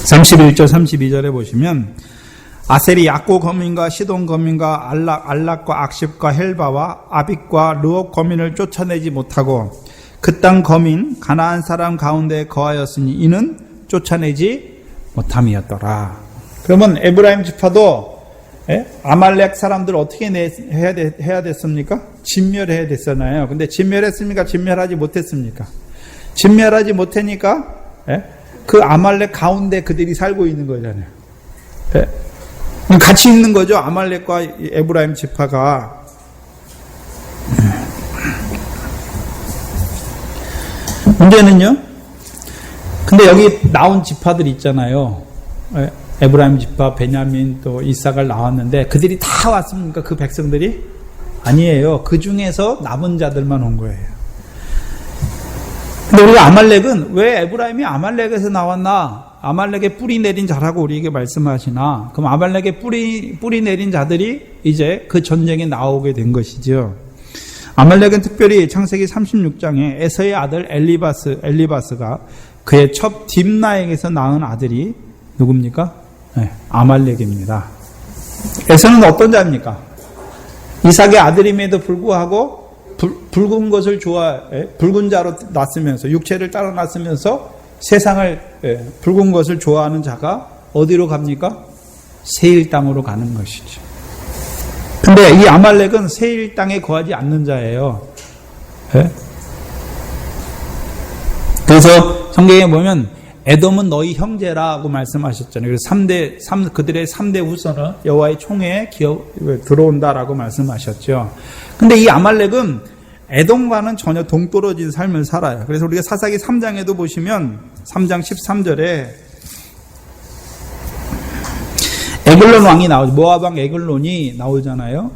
31절 32절에 보시면 아셀이 약고 거민과 시돈 거민과 알락과 악십과 헬바와 아빅과 르옥 거민을 쫓아내지 못하고 그 땅 거민 가나안 사람 가운데 거하였으니 이는 쫓아내지 못함이었더라. 그러면 에브라임 지파도 아말렉 사람들 어떻게 해야 됐습니까? 진멸해야 됐잖아요. 근데 진멸했습니까? 진멸하지 못했습니까? 진멸하지 못하니까 그 아말렉 가운데 그들이 살고 있는 거잖아요. 같이 있는 거죠. 아말렉과 에브라임 지파가. 문제는요. 근데 여기 나온 지파들 있잖아요. 에브라임 지파, 베냐민, 또 이사갈 나왔는데 그들이 다 왔습니까? 그 백성들이? 아니에요. 그 중에서 남은 자들만 온 거예요. 근데 우리가 아말렉은 왜 에브라임이 아말렉에서 나왔나? 아말렉의 뿌리 내린 자라고 우리에게 말씀하시나? 그럼 아말렉의 뿌리 내린 자들이 이제 그 전쟁에 나오게 된 것이죠. 아말렉은 특별히 창세기 36장에 에서의 아들 엘리바스가 그의 첩 딥나에게서 낳은 아들이 누굽니까? 아말렉입니다. 에서는 어떤 자입니까? 이삭의 아들임에도 불구하고 붉은 것을 붉은 자로 낳았으면서 육체를 따라 낳았으면서 세상을 붉은 것을 좋아하는 자가 어디로 갑니까? 세일 땅으로 가는 것이죠. 근데 이 아말렉은 세일 땅에 거하지 않는 자예요. 예? 그래서 성경에 보면 에돔은 너희 형제라고 말씀하셨잖아요. 그래서 그들의 3대 후손은 여호와의 총회에 들어온다라고 말씀하셨죠. 근데 이 아말렉은 에돔과는 전혀 동떨어진 삶을 살아요. 그래서 우리가 사사기 3장에도 보시면 3장 13절에 에글론 왕이 나오죠. 모압 왕 에글론이 나오잖아요.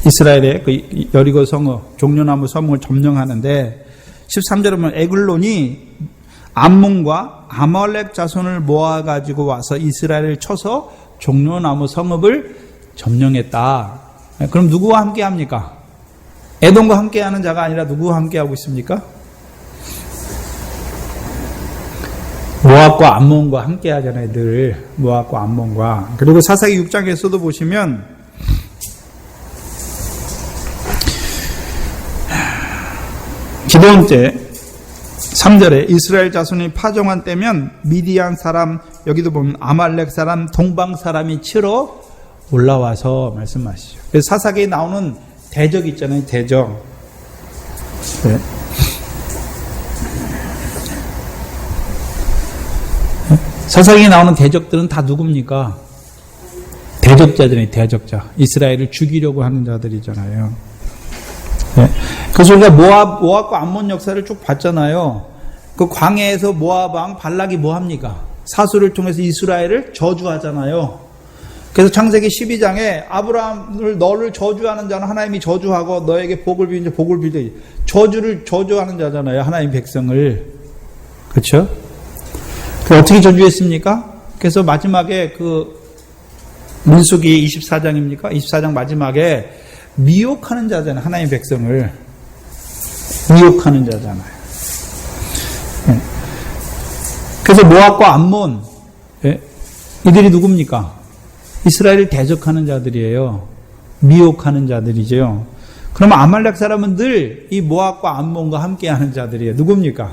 이스라엘의 그 여리고 성읍, 종려나무 성을 점령하는데 13절에 보면 에글론이 암몬과 아말렉 자손을 모아가지고 와서 이스라엘을 쳐서 종려나무 성읍을 점령했다. 그럼 누구와 함께 합니까? 에돔과 함께 하는 자가 아니라 누구와 함께 하고 있습니까? 모압과 암몬과 함께 하잖아요. 늘 모압과 암몬과. 그리고 사사기 6장에서도 보시면 기도원 때 3절에 이스라엘 자손이 파종한 때면 미디안 사람, 여기도 보면 아말렉 사람, 동방 사람이 치러 올라와서 말씀하시죠. 그래서 사사기에 나오는 대적 있잖아요. 대적. 네. 사사기에 나오는 대적들은 다 누굽니까? 대적자들이 대적자. 이스라엘을 죽이려고 하는 자들이잖아요. 네. 그래서 우리가 모압과 암몬 역사를 쭉 봤잖아요. 그 광야에서 모압 왕 발락이 뭐 합니까? 사수를 통해서 이스라엘을 저주하잖아요. 그래서 창세기 12장에 아브라함을 너를 저주하는 자는 하나님이 저주하고 너에게 복을 비는 자 복을 빌되 저주를 저주하는 자잖아요. 하나님 백성을. 그렇죠? 어떻게 저주했습니까? 그래서 마지막에 그 민수기 24장입니까? 24장 마지막에 미혹하는 자잖아요. 하나님 백성을 미혹하는 자잖아요. 그래서 모압과 암몬 이들이 누굽니까? 이스라엘을 대적하는 자들이에요. 미혹하는 자들이죠. 그러면 아말렉 사람은 늘 이 모압과 암몬과 함께하는 자들이에요. 누굽니까?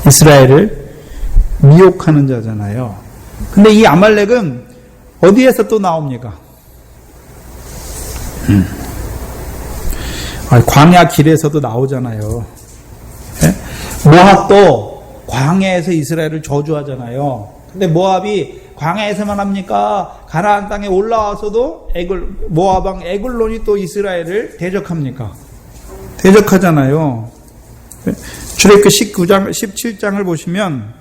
이스라엘을 미혹하는 자잖아요. 근데 이 아말렉은 어디에서 또 나옵니까? 광야 길에서도 나오잖아요. 모압도 광야에서 이스라엘을 저주하잖아요. 근데 모압이 광야에서만 합니까? 가나안 땅에 올라와서도 모압 왕 에글론이 또 이스라엘을 대적합니까? 대적하잖아요. 출애굽기 19장, 17장을 보시면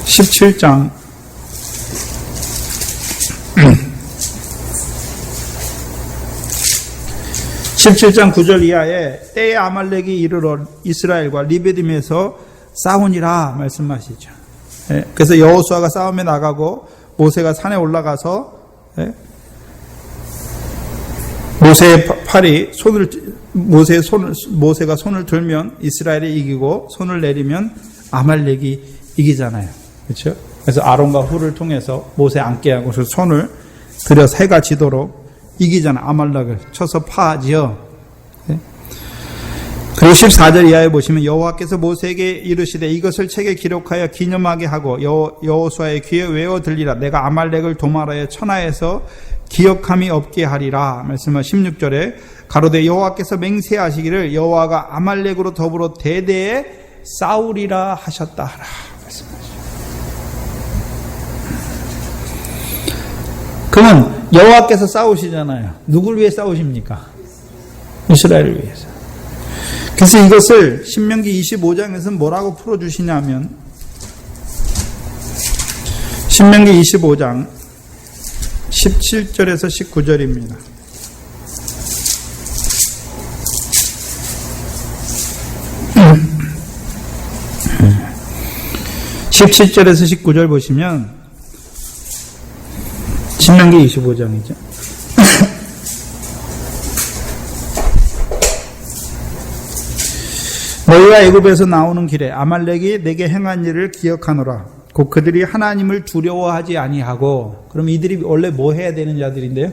17장 17장 9절 이하에 때에 아말렉이 이르러 이스라엘과 리베딤에서 싸우니라 말씀하시죠. 그래서 여호수아가 싸움에 나가고 모세가 산에 올라가서 모세가 손을 들면 이스라엘이 이기고 손을 내리면 아말렉이 이기잖아요. 그렇죠? 그래서 아론과 훌을 통해서 모세 앉게 하고 손을 들여서 해가 지도록 이기잖아. 아말렉을 쳐서 파하지요. 그리고 14절 이하에 보시면 여호와께서 모세에게 이르시되 이것을 책에 기록하여 기념하게 하고 여호수아의 귀에 외워 들리라. 내가 아말렉을 도말하여 천하에서 기억함이 없게 하리라. 말씀하 16절에 가로되 여호와께서 맹세하시기를 여호와가 아말렉으로 더불어 대대에 싸우리라 하셨다 하라. 말씀하시죠. 그러면 여호와께서 싸우시잖아요. 누굴 위해 싸우십니까? 이스라엘을 위해서. 그래서 이것을 신명기 25장에서 뭐라고 풀어주시냐면 신명기 25장 17절에서 19절입니다. (17절에서 19절) 보시면 신명기 25장이죠. 너희가 애굽에서 나오는 길에 아말렉이 내게 행한 일을 기억하노라. 곧 그들이 하나님을 두려워하지 아니하고, 그럼 이들이 원래 뭐 해야 되는 자들인데요?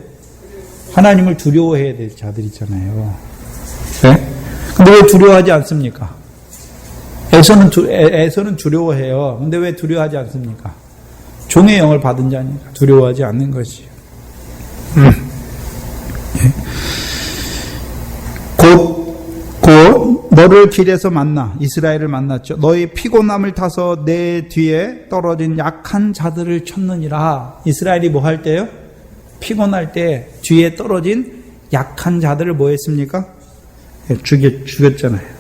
하나님을 두려워해야 될 자들이잖아요. 네? 근데 왜 두려워하지 않습니까? 에서는 두려워해요. 근데 왜 두려워하지 않습니까? 종의 영을 받은 자니까 두려워하지 않는 것이요. 곧 너를 길에서 만나 이스라엘을 만났죠. 너의 피곤함을 타서 내 뒤에 떨어진 약한 자들을 쳤느니라. 이스라엘이 뭐 할 때요? 피곤할 때 뒤에 떨어진 약한 자들을 뭐 했습니까? 죽였잖아요.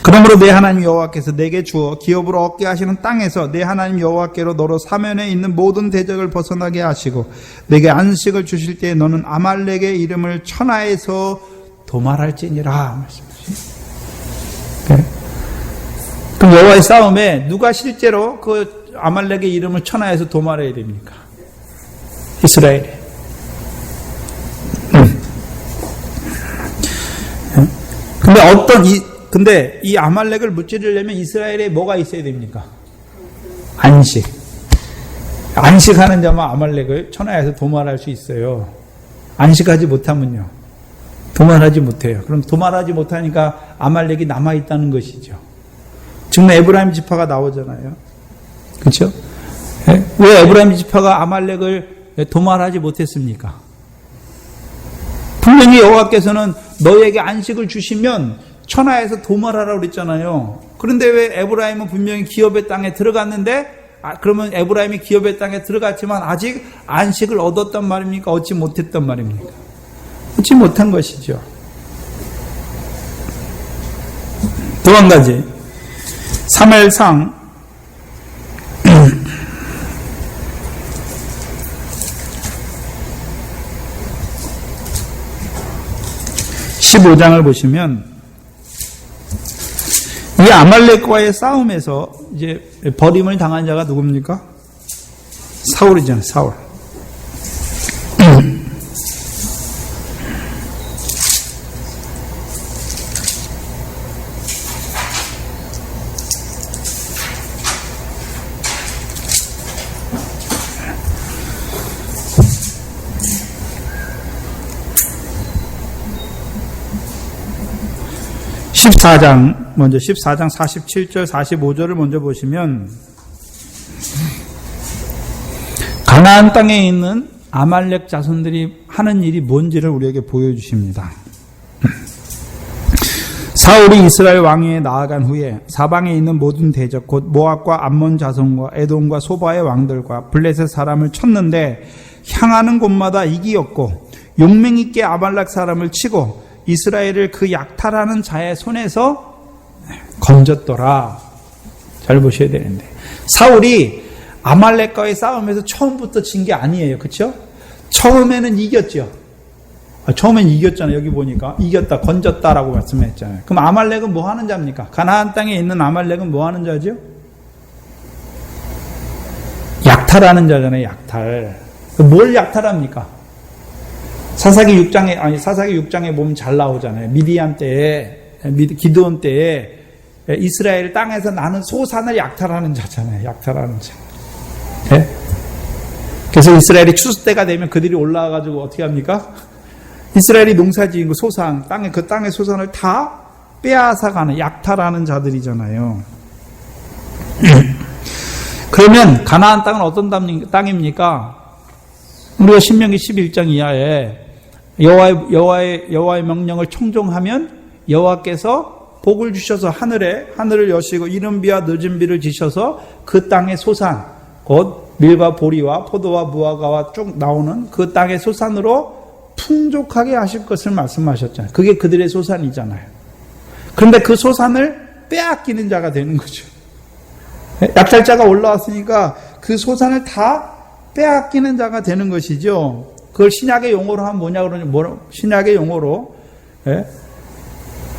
그러므로 내 하나님 여호와께서 내게 주어 기업으로 얻게 하시는 땅에서 내 하나님 여호와께로 너로 사면에 있는 모든 대적을 벗어나게 하시고 내게 안식을 주실 때에 너는 아말렉의 이름을 천하에서 도말할지니라 말씀하십니다. 네. 그럼 여호와의 싸움에 누가 실제로 그 아말렉의 이름을 천하에서 도말해야 됩니까? 이스라엘이. 근데 이 아말렉을 무찌르려면 이스라엘에 뭐가 있어야 됩니까? 안식. 안식하는 자만 아말렉을 천하에서 도말할 수 있어요. 안식하지 못하면요. 도말하지 못해요. 그럼 도말하지 못하니까 아말렉이 남아있다는 것이죠. 지금 에브라임 지파가 나오잖아요. 그렇죠? 왜 에브라임 지파가 아말렉을 도말하지 못했습니까? 분명히 여호와께서는 너에게 안식을 주시면 천하에서 도말하라고 그랬잖아요. 그런데 왜 에브라임은 분명히 기업의 땅에 들어갔는데 그러면 에브라임이 기업의 땅에 들어갔지만 아직 안식을 얻었단 말입니까? 얻지 못했단 말입니까? 얻지 못한 것이죠. 또 한 가지 사무엘상 15장을 보시면 이 아말렉과의 싸움에서 이제 버림을 당한 자가 누굽니까? 사울이잖아요. 사울. 14장 47절 45절을 먼저 보시면 가나안 땅에 있는 아말렉 자손들이 하는 일이 뭔지를 우리에게 보여주십니다. 사울이 이스라엘 왕위에 나아간 후에 사방에 있는 모든 대적 곧 모압과 암몬 자손과 에돔과 소바의 왕들과 블레셋 사람을 쳤는데 향하는 곳마다 이기었고 용맹있게 아말렉 사람을 치고 이스라엘을 그 약탈하는 자의 손에서 건졌더라. 잘 보셔야 되는데 사울이 아말렉과의 싸움에서 처음부터 진 게 아니에요. 그렇죠? 처음에는 이겼죠. 처음엔 이겼잖아요. 여기 보니까 이겼다, 건졌다라고 말씀했잖아요. 그럼 아말렉은 뭐 하는 자입니까? 가나안 땅에 있는 아말렉은 뭐 하는 자죠? 약탈하는 자잖아요. 약탈. 뭘 약탈합니까? 사사기 6장에 보면 잘 나오잖아요. 미디안 때에, 기드온 때에 이스라엘 땅에서 나는 소산을 약탈하는 자잖아요. 약탈하는 자. 네? 그래서 이스라엘이 추수 때가 되면 그들이 올라와가지고 어떻게 합니까? 이스라엘이 농사지은 그 소산, 그 땅의 소산을 다 빼앗아가는, 약탈하는 자들이잖아요. 그러면 가나안 땅은 어떤 땅입니까? 우리가 신명기 11장 이하에 여호와의 명령을 청종하면 여호와께서 복을 주셔서 하늘을 여시고 이른 비와 늦은 비를 지셔서 그 땅의 소산, 곧 밀과 보리와 포도와 무화과와 쭉 나오는 그 땅의 소산으로 풍족하게 하실 것을 말씀하셨잖아요. 그게 그들의 소산이잖아요. 그런데 그 소산을 빼앗기는 자가 되는 거죠. 약탈자가 올라왔으니까 그 소산을 다 빼앗기는 자가 되는 것이죠. 그걸 신약의 용어로 하면 뭐냐 그러냐, 신약의 용어로, 예?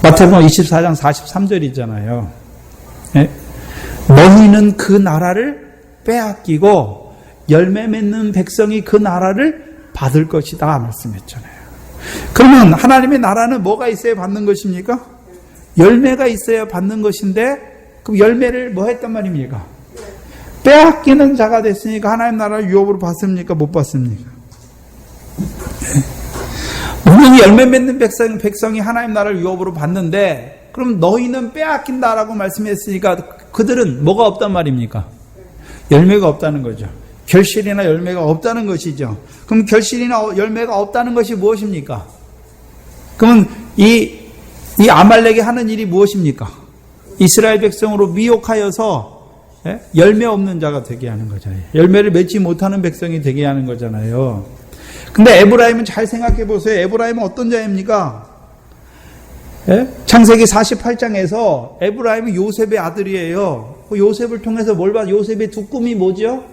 마태복음 24장 43절이잖아요. 예? 너희는 그 나라를 빼앗기고 열매 맺는 백성이 그 나라를 받을 것이다 말씀했잖아요. 그러면 하나님의 나라는 뭐가 있어야 받는 것입니까? 열매가 있어야 받는 것인데 그럼 열매를 뭐 했단 말입니까? 빼앗기는 자가 됐으니까 하나님 나라를 유업으로 받습니까? 못 받습니까? 분명히 열매 맺는 백성이 하나님 나라를 유업으로 받는데, 그럼 너희는 빼앗긴다라고 말씀했으니까 그들은 뭐가 없단 말입니까? 열매가 없다는 거죠. 결실이나 열매가 없다는 것이죠. 그럼 결실이나 열매가 없다는 것이 무엇입니까? 그러면 이 아말렉이 하는 일이 무엇입니까? 이스라엘 백성으로 미혹하여서 열매 없는 자가 되게 하는 거잖아요. 열매를 맺지 못하는 백성이 되게 하는 거잖아요. 근데 에브라임은 잘 생각해 보세요. 에브라임은 어떤 자입니까? 창세기 48장에서 에브라임은 요셉의 아들이에요. 그 요셉을 통해서 뭘 봐? 요셉의 두 꿈이 뭐죠?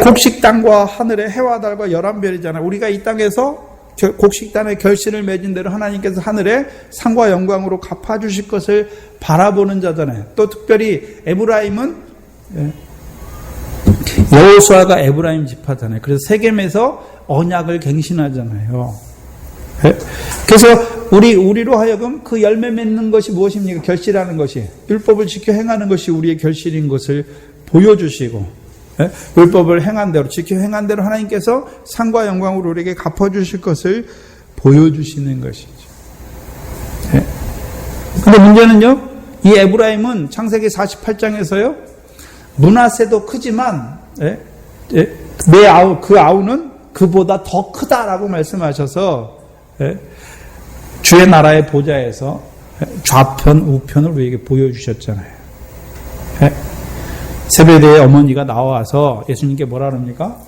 곡식 땅과 하늘의 해와 달과 11별이잖아요. 우리가 이 땅에서 곡식 땅의 결실을 맺은 대로 하나님께서 하늘의 상과 영광으로 갚아주실 것을 바라보는 자잖아요. 또 특별히 에브라임은 여호수아가 에브라임 지파잖아요. 그래서 세겜에서 언약을 갱신하잖아요. 그래서 우리로 하여금 그 열매 맺는 것이 무엇입니까? 결실하는 것이, 율법을 지켜 행하는 것이 우리의 결실인 것을 보여주시고, 율법을 행한 대로, 지켜 행한 대로 하나님께서 상과 영광으로 우리에게 갚아주실 것을 보여주시는 것이죠. 근데 문제는요, 이 에브라임은 창세기 48장에서요, 므낫세도 크지만, 그 아우는 그보다 더 크다라고 말씀하셔서, 주의 나라의 보좌에서 좌편, 우편을 우리에게 보여주셨잖아요. 세베대의 어머니가 나와서 예수님께 뭐라 그럽니까?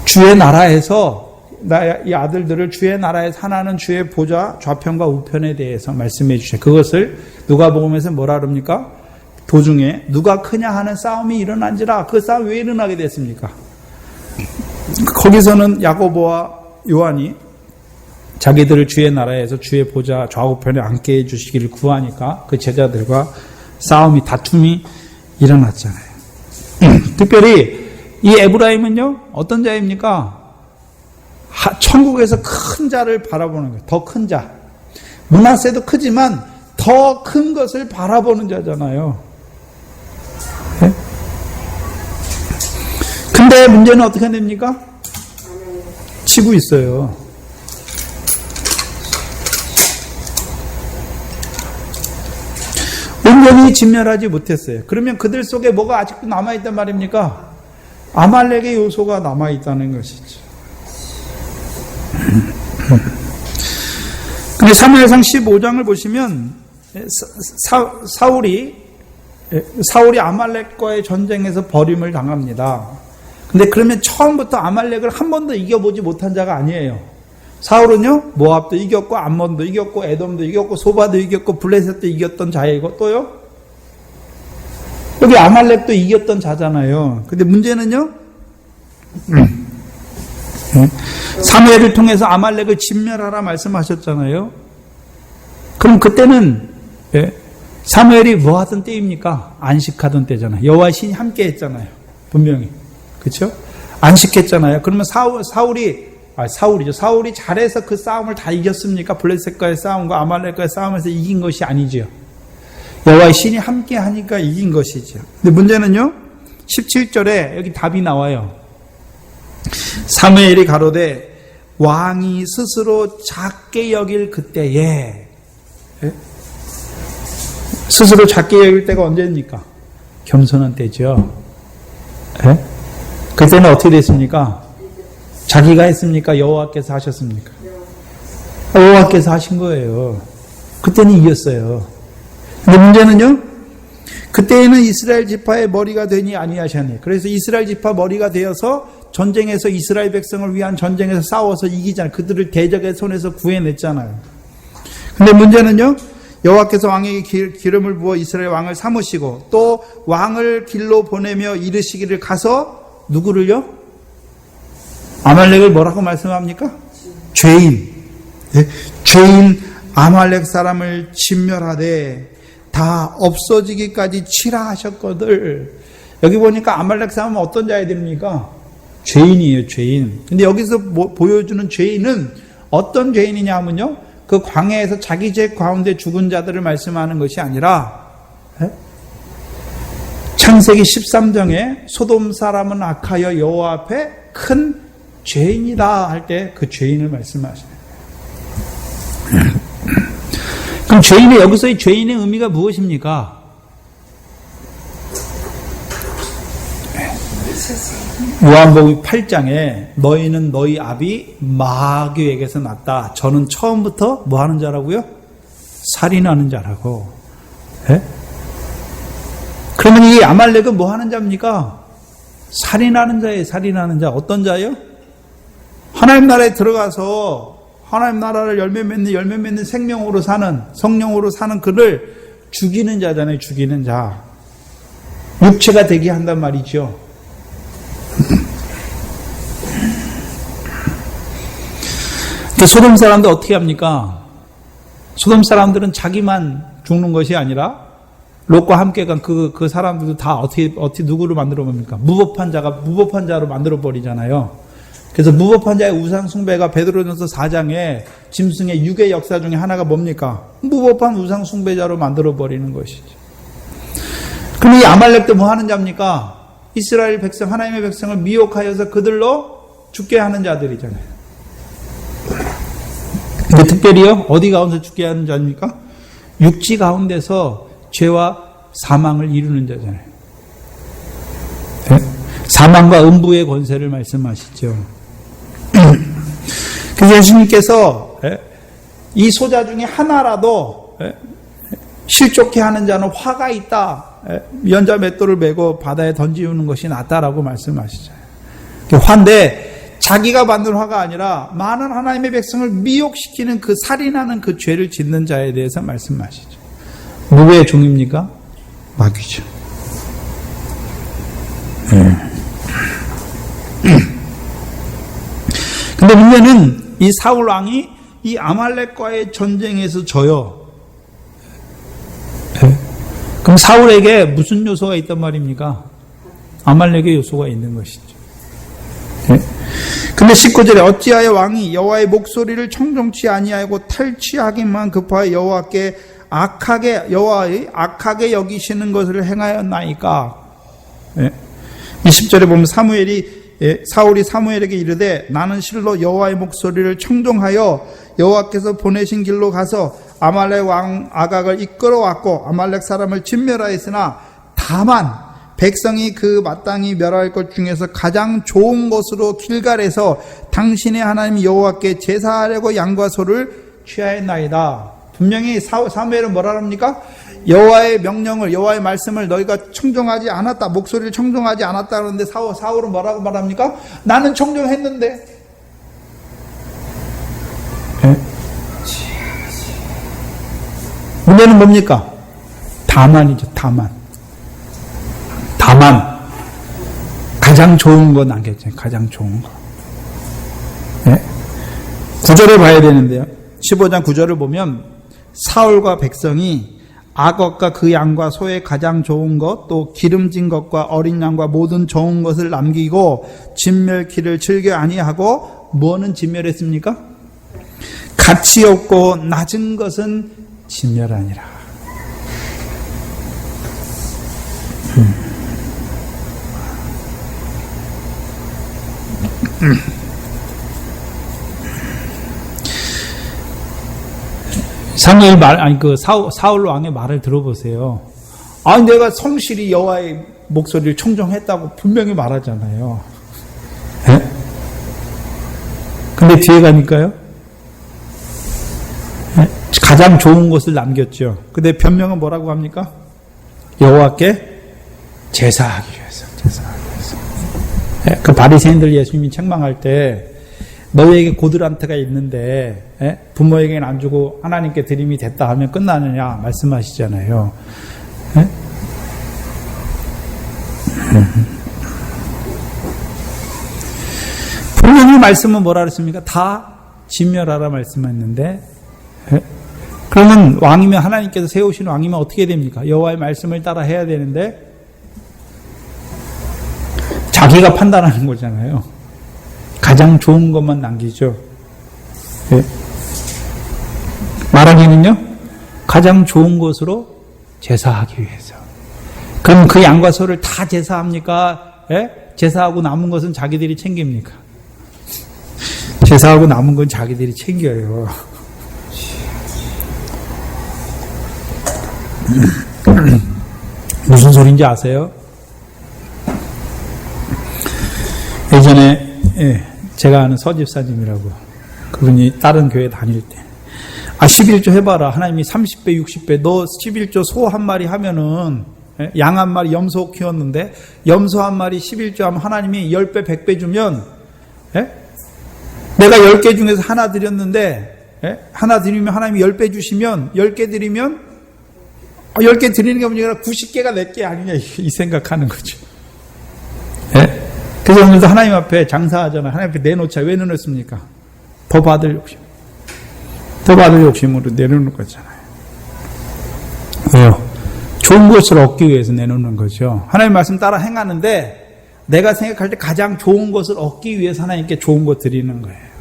주의 나라에서, 이 아들들을 주의 나라에서 하나는 주의 보좌, 좌편과 우편에 대해서 말씀해 주셔요. 그것을 누가복음에서 뭐라 그럽니까? 도중에 누가 크냐 하는 싸움이 일어난지라. 그 싸움 왜 일어나게 됐습니까? 거기서는 야고보와 요한이 자기들을 주의 나라에서 주의 보좌 좌우편에 앉게 해주시기를 구하니까 그 제자들과 싸움이, 다툼이 일어났잖아요. 특별히 이 에브라임은요, 어떤 자입니까? 천국에서 큰 자를 바라보는 거예요. 더 큰 자. 므낫세도 크지만 더 큰 것을 바라보는 자잖아요. 근데 문제는 어떻게 됩니까? 치고 있어요. 온전히 진멸하지 못했어요. 그러면 그들 속에 뭐가 아직도 남아있단 말입니까? 아말렉의 요소가 남아있다는 것이죠. 근데 사무엘상 15장을 보시면 사울이 아말렉과의 전쟁에서 버림을 당합니다. 근데 그러면 처음부터 아말렉을 한 번도 이겨보지 못한 자가 아니에요. 사울은요, 모압도 이겼고, 암몬도 이겼고, 에돔도 이겼고, 소바도 이겼고, 블레셋도 이겼던 자이고, 또요, 여기 아말렉도 이겼던 자잖아요. 근데 문제는요, 사무엘을 통해서 아말렉을 진멸하라 말씀하셨잖아요. 그럼 그때는 사무엘이 뭐 하던 때입니까? 안식하던 때잖아요. 여호와 신이 함께 했잖아요. 분명히. 그렇죠? 안식했잖아요. 그러면 사울이 잘해서 그 싸움을 다 이겼습니까? 블레셋과의 싸움과 아말렉과의 싸움에서 이긴 것이 아니죠. 여호와의 신이 함께 하니까 이긴 것이죠. 근데 문제는요, 17절에 여기 답이 나와요. 사무엘이 가로되 왕이 스스로 작게 여길 그때에, 스스로 작게 여길 때가 언제입니까? 겸손한 때죠. 그때는 어떻게 됐습니까? 자기가 했습니까? 여호와께서 하셨습니까? 여호와께서 하신 거예요. 그때는 이겼어요. 근데 문제는요, 그때는 이스라엘 지파의 머리가 되니 아니하셨니. 그래서 이스라엘 지파 머리가 되어서 전쟁에서 이스라엘 백성을 위한 전쟁에서 싸워서 이기잖아요. 그들을 대적의 손에서 구해냈잖아요. 근데 문제는요, 여호와께서 왕에게 기름을 부어 이스라엘 왕을 삼으시고 또 왕을 길로 보내며 이르시기를 가서 누구를요? 아말렉을 뭐라고 말씀합니까? 죄인. 죄인 아말렉 사람을 진멸하되 다 없어지기까지 치라 하셨거늘. 여기 보니까 아말렉 사람은 어떤 자애들입니까? 죄인이에요, 죄인. 근데 여기서 보여주는 죄인은 어떤 죄인이냐 하면요, 그 광야에서 자기 죄 가운데 죽은 자들을 말씀하는 것이 아니라, 창세기 13장에 소돔 사람은 악하여 여호와 앞에 큰 죄인이다 할 때 그 죄인을 말씀하시는 거예요. 그럼 죄인의 여기서의 죄인의 의미가 무엇입니까? 요한복음 8장에 너희는 너희 아비 마귀에게서 났다. 저는 처음부터 뭐 하는 자라고요? 살인하는 자라고. 예? 그러면 이 아말렉은 뭐 하는 자입니까? 살인하는 자예요. 살인하는 자. 어떤 자예요? 하나님 나라에 들어가서 하나님 나라를 열매 맺는 생명으로 사는, 성령으로 사는 그를 죽이는 자잖아요. 죽이는 자. 육체가 되게 한단 말이죠. 소돔 사람들 어떻게 합니까? 소돔 사람들은 자기만 죽는 것이 아니라 롯과 함께 간 그 사람들도 다 어떻게 누구를 만들어 봅니까? 무법한 자로 만들어 버리잖아요. 그래서 무법한 자의 우상 숭배가 베드로전서 4장에 짐승의 육의 역사 중에 하나가 뭡니까? 무법한 우상 숭배자로 만들어 버리는 것이죠. 그럼 이 아말렉도 뭐 하는 자입니까? 이스라엘 백성, 하나님의 백성을 미혹하여서 그들로 죽게 하는 자들이잖아요. 근데 특별히요, 어디 가운데 죽게 하는 자입니까? 육지 가운데서 죄와 사망을 이루는 자잖아요. 네? 사망과 음부의 권세를 말씀하시죠. 그래서 예수님께서 이 소자 중에 하나라도 실족해 하는 자는 화가 있다. 연자 맷돌을 메고 바다에 던지우는 것이 낫다라고 말씀하시잖아요. 화인데 자기가 만든 화가 아니라 많은 하나님의 백성을 미혹시키는 그 살인하는 그 죄를 짓는 자에 대해서 말씀하시죠. 누구의 종입니까? 마귀죠. 근데 문제는 이 사울 왕이 이 아말렉과의 전쟁에서 져요. 그럼 사울에게 무슨 요소가 있단 말입니까? 아말렉의 요소가 있는 것이죠. 근데 19절에 어찌하여 왕이 여호와의 목소리를 청종치 아니하고 탈취하기만 급하여 여호와께 악하게 여기시는 것을 행하였나이까. 20절에 보면 사울이 사무엘에게 이르되 나는 실로 여호와의 목소리를 청종하여 여호와께서 보내신 길로 가서 아말렉 왕 아각을 이끌어왔고 아말렉 사람을 진멸하였으나 다만 백성이 그 마땅히 멸할 것 중에서 가장 좋은 것으로 길갈에서 당신의 하나님 여호와께 제사하려고 양과 소를 취하였나이다. 분명히 사무엘은 뭐라 합니까? 여호와의 명령을, 여호와의 말씀을 너희가 청종하지 않았다, 목소리를 청종하지 않았다 그러는데 사울은 뭐라고 말합니까? 나는 청종했는데. 문제는 뭡니까? 다만이죠. 다만 가장 좋은 거 남겼죠. 가장 좋은 거. 9절을 봐야 되는데요. 15장 9절을 보면 사울과 백성이 악어과 그 양과 소의 가장 좋은 것, 또 기름진 것과 어린 양과 모든 좋은 것을 남기고 진멸키를 즐겨 아니하고 뭐는 진멸했습니까? 가치 없고 낮은 것은 진멸하니라. 사무엘 사울 왕의 말을 들어보세요. 아니 내가 성실히 여호와의 목소리를 청종했다고 분명히 말하잖아요. 근데 뒤에 가니까요. 가장 좋은 것을 남겼죠. 근데 변명은 뭐라고 합니까? 여호와께 제사하기 위해서. 그 바리새인들 예수님이 책망할 때 너희에게 고드란트가 있는데 부모에게는 안 주고 하나님께 드림이 됐다 하면 끝나느냐 말씀하시잖아요. 분명히 말씀은 뭐라 그랬습니까? 다 진멸하라 말씀했는데 그러면 왕이면 하나님께서 세우신 왕이면 어떻게 됩니까? 여호와의 말씀을 따라 해야 되는데 자기가 판단하는 거잖아요. 가장 좋은 것만 남기죠. 말하기는요, 가장 좋은 것으로 제사하기 위해서. 그럼 그 양과 소를 다 제사합니까? 제사하고 남은 것은 자기들이 챙깁니까? 제사하고 남은 건 자기들이 챙겨요. 무슨 소린지 아세요? 예전에 제가 아는 서집사님이라고, 그분이 다른 교회 다닐 때 11조 해봐라. 하나님이 30배 60배 너 11조 소 한 마리 하면은, 양 한 마리 염소 키웠는데 염소 한 마리 11조 하면 하나님이 10배 100배 주면, 내가 10개 중에서 하나 드렸는데, 하나 드리면 하나님이 10배 주시면 10개 드리면 10개 드리는 게 문제가 아니라 90개가 내 게 아니냐, 이 생각하는 거죠. 그래서 오늘도 하나님 앞에 장사하잖아. 하나님 앞에 내놓자. 왜 내놓습니까? 더 받을 욕심. 더 받을 욕심으로 내놓는 거잖아요. 왜요? 좋은 것을 얻기 위해서 내놓는 거죠. 하나님 말씀 따라 행하는데 내가 생각할 때 가장 좋은 것을 얻기 위해서 하나님께 좋은 것 드리는 거예요.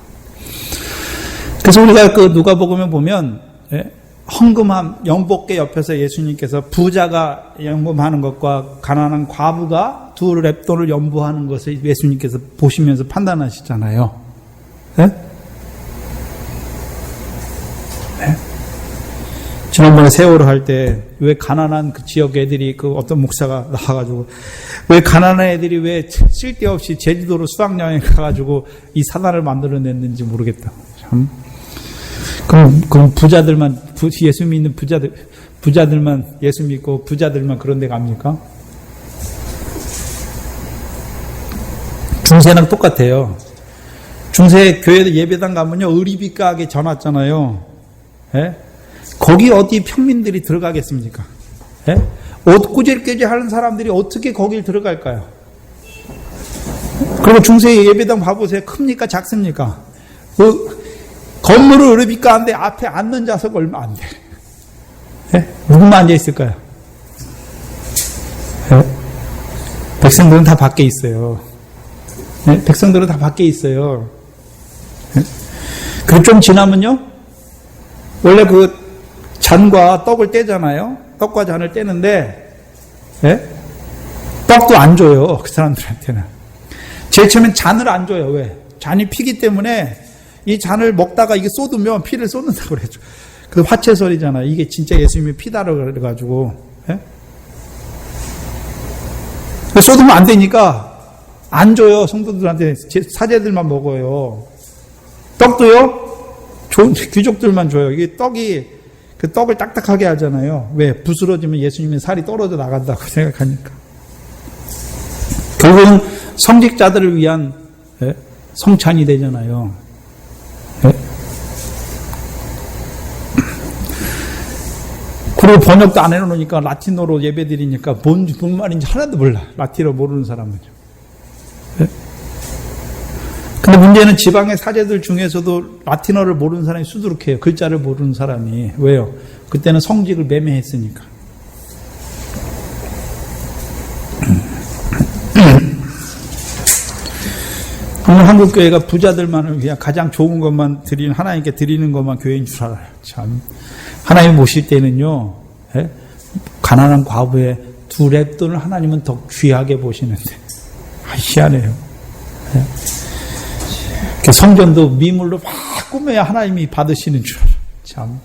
그래서 우리가 그 누가복음에 보면, 헌금함, 연복계 옆에서 예수님께서 부자가 연금하는 것과 가난한 과부가 두 렙돈을 연부하는 것을 예수님께서 보시면서 판단하시잖아요. 지난번에 세월호 할 때 왜 가난한 그 지역 애들이, 그 어떤 목사가 나와가지고 왜 가난한 애들이 왜 쓸데없이 제주도로 수학여행 가가지고 이 사단을 만들어냈는지 모르겠다. 참. 그럼 부자들만, 예수 믿는 부자들만 예수 믿고 부자들만 그런 데 갑니까? 중세랑 똑같아요. 중세 교회 예배당 가면요, 의리비 가게 전왔잖아요. 거기 어디 평민들이 들어가겠습니까? 옷 꾸질꾸질 하는 사람들이 어떻게 거길 들어갈까요? 그리고 중세 예배당 봐보세요. 큽니까? 작습니까? 건물을 의리비가 한데 앞에 앉는 좌석 얼마 안 돼. 누구만 앉아 있을까요? 백성들은 다 밖에 있어요. 백성들은 다 밖에 있어요. 그리고 좀 지나면요, 원래 그 잔과 떡을 떼잖아요. 떡과 잔을 떼는데, 떡도 안 줘요. 그 사람들한테는. 제일 처음엔 잔을 안 줘요. 왜? 잔이 피기 때문에 이 잔을 먹다가 이게 쏟으면 피를 쏟는다고 그러죠. 그 화채설이잖아요. 이게 진짜 예수님의 피다라고 그래가지고. 쏟으면 안 되니까 안 줘요. 성도들한테. 사제들만 먹어요. 떡도요, 좋은 귀족들만 줘요. 이게 떡이, 그 떡을 딱딱하게 하잖아요. 왜? 부스러지면 예수님의 살이 떨어져 나간다고 생각하니까. 결국은 성직자들을 위한 성찬이 되잖아요. 그리고 번역도 안 해놓으니까 라틴어로 예배드리니까 뭔 말인지 하나도 몰라. 라틴어 모르는 사람은요. 근데 문제는 지방의 사제들 중에서도 라틴어를 모르는 사람이 수두룩해요. 글자를 모르는 사람이. 왜요? 그때는 성직을 매매했으니까. 오늘 한국교회가 부자들만을 위한 가장 좋은 것만 드리는, 하나님께 드리는 것만 교회인 줄 알아요. 참. 하나님 모실 때는요, 가난한 과부의 두 렙돈을 하나님은 더 귀하게 보시는데, 희한해요. 성전도 미물로 막 꾸며야 하나님이 받으시는 줄 알아요. 참.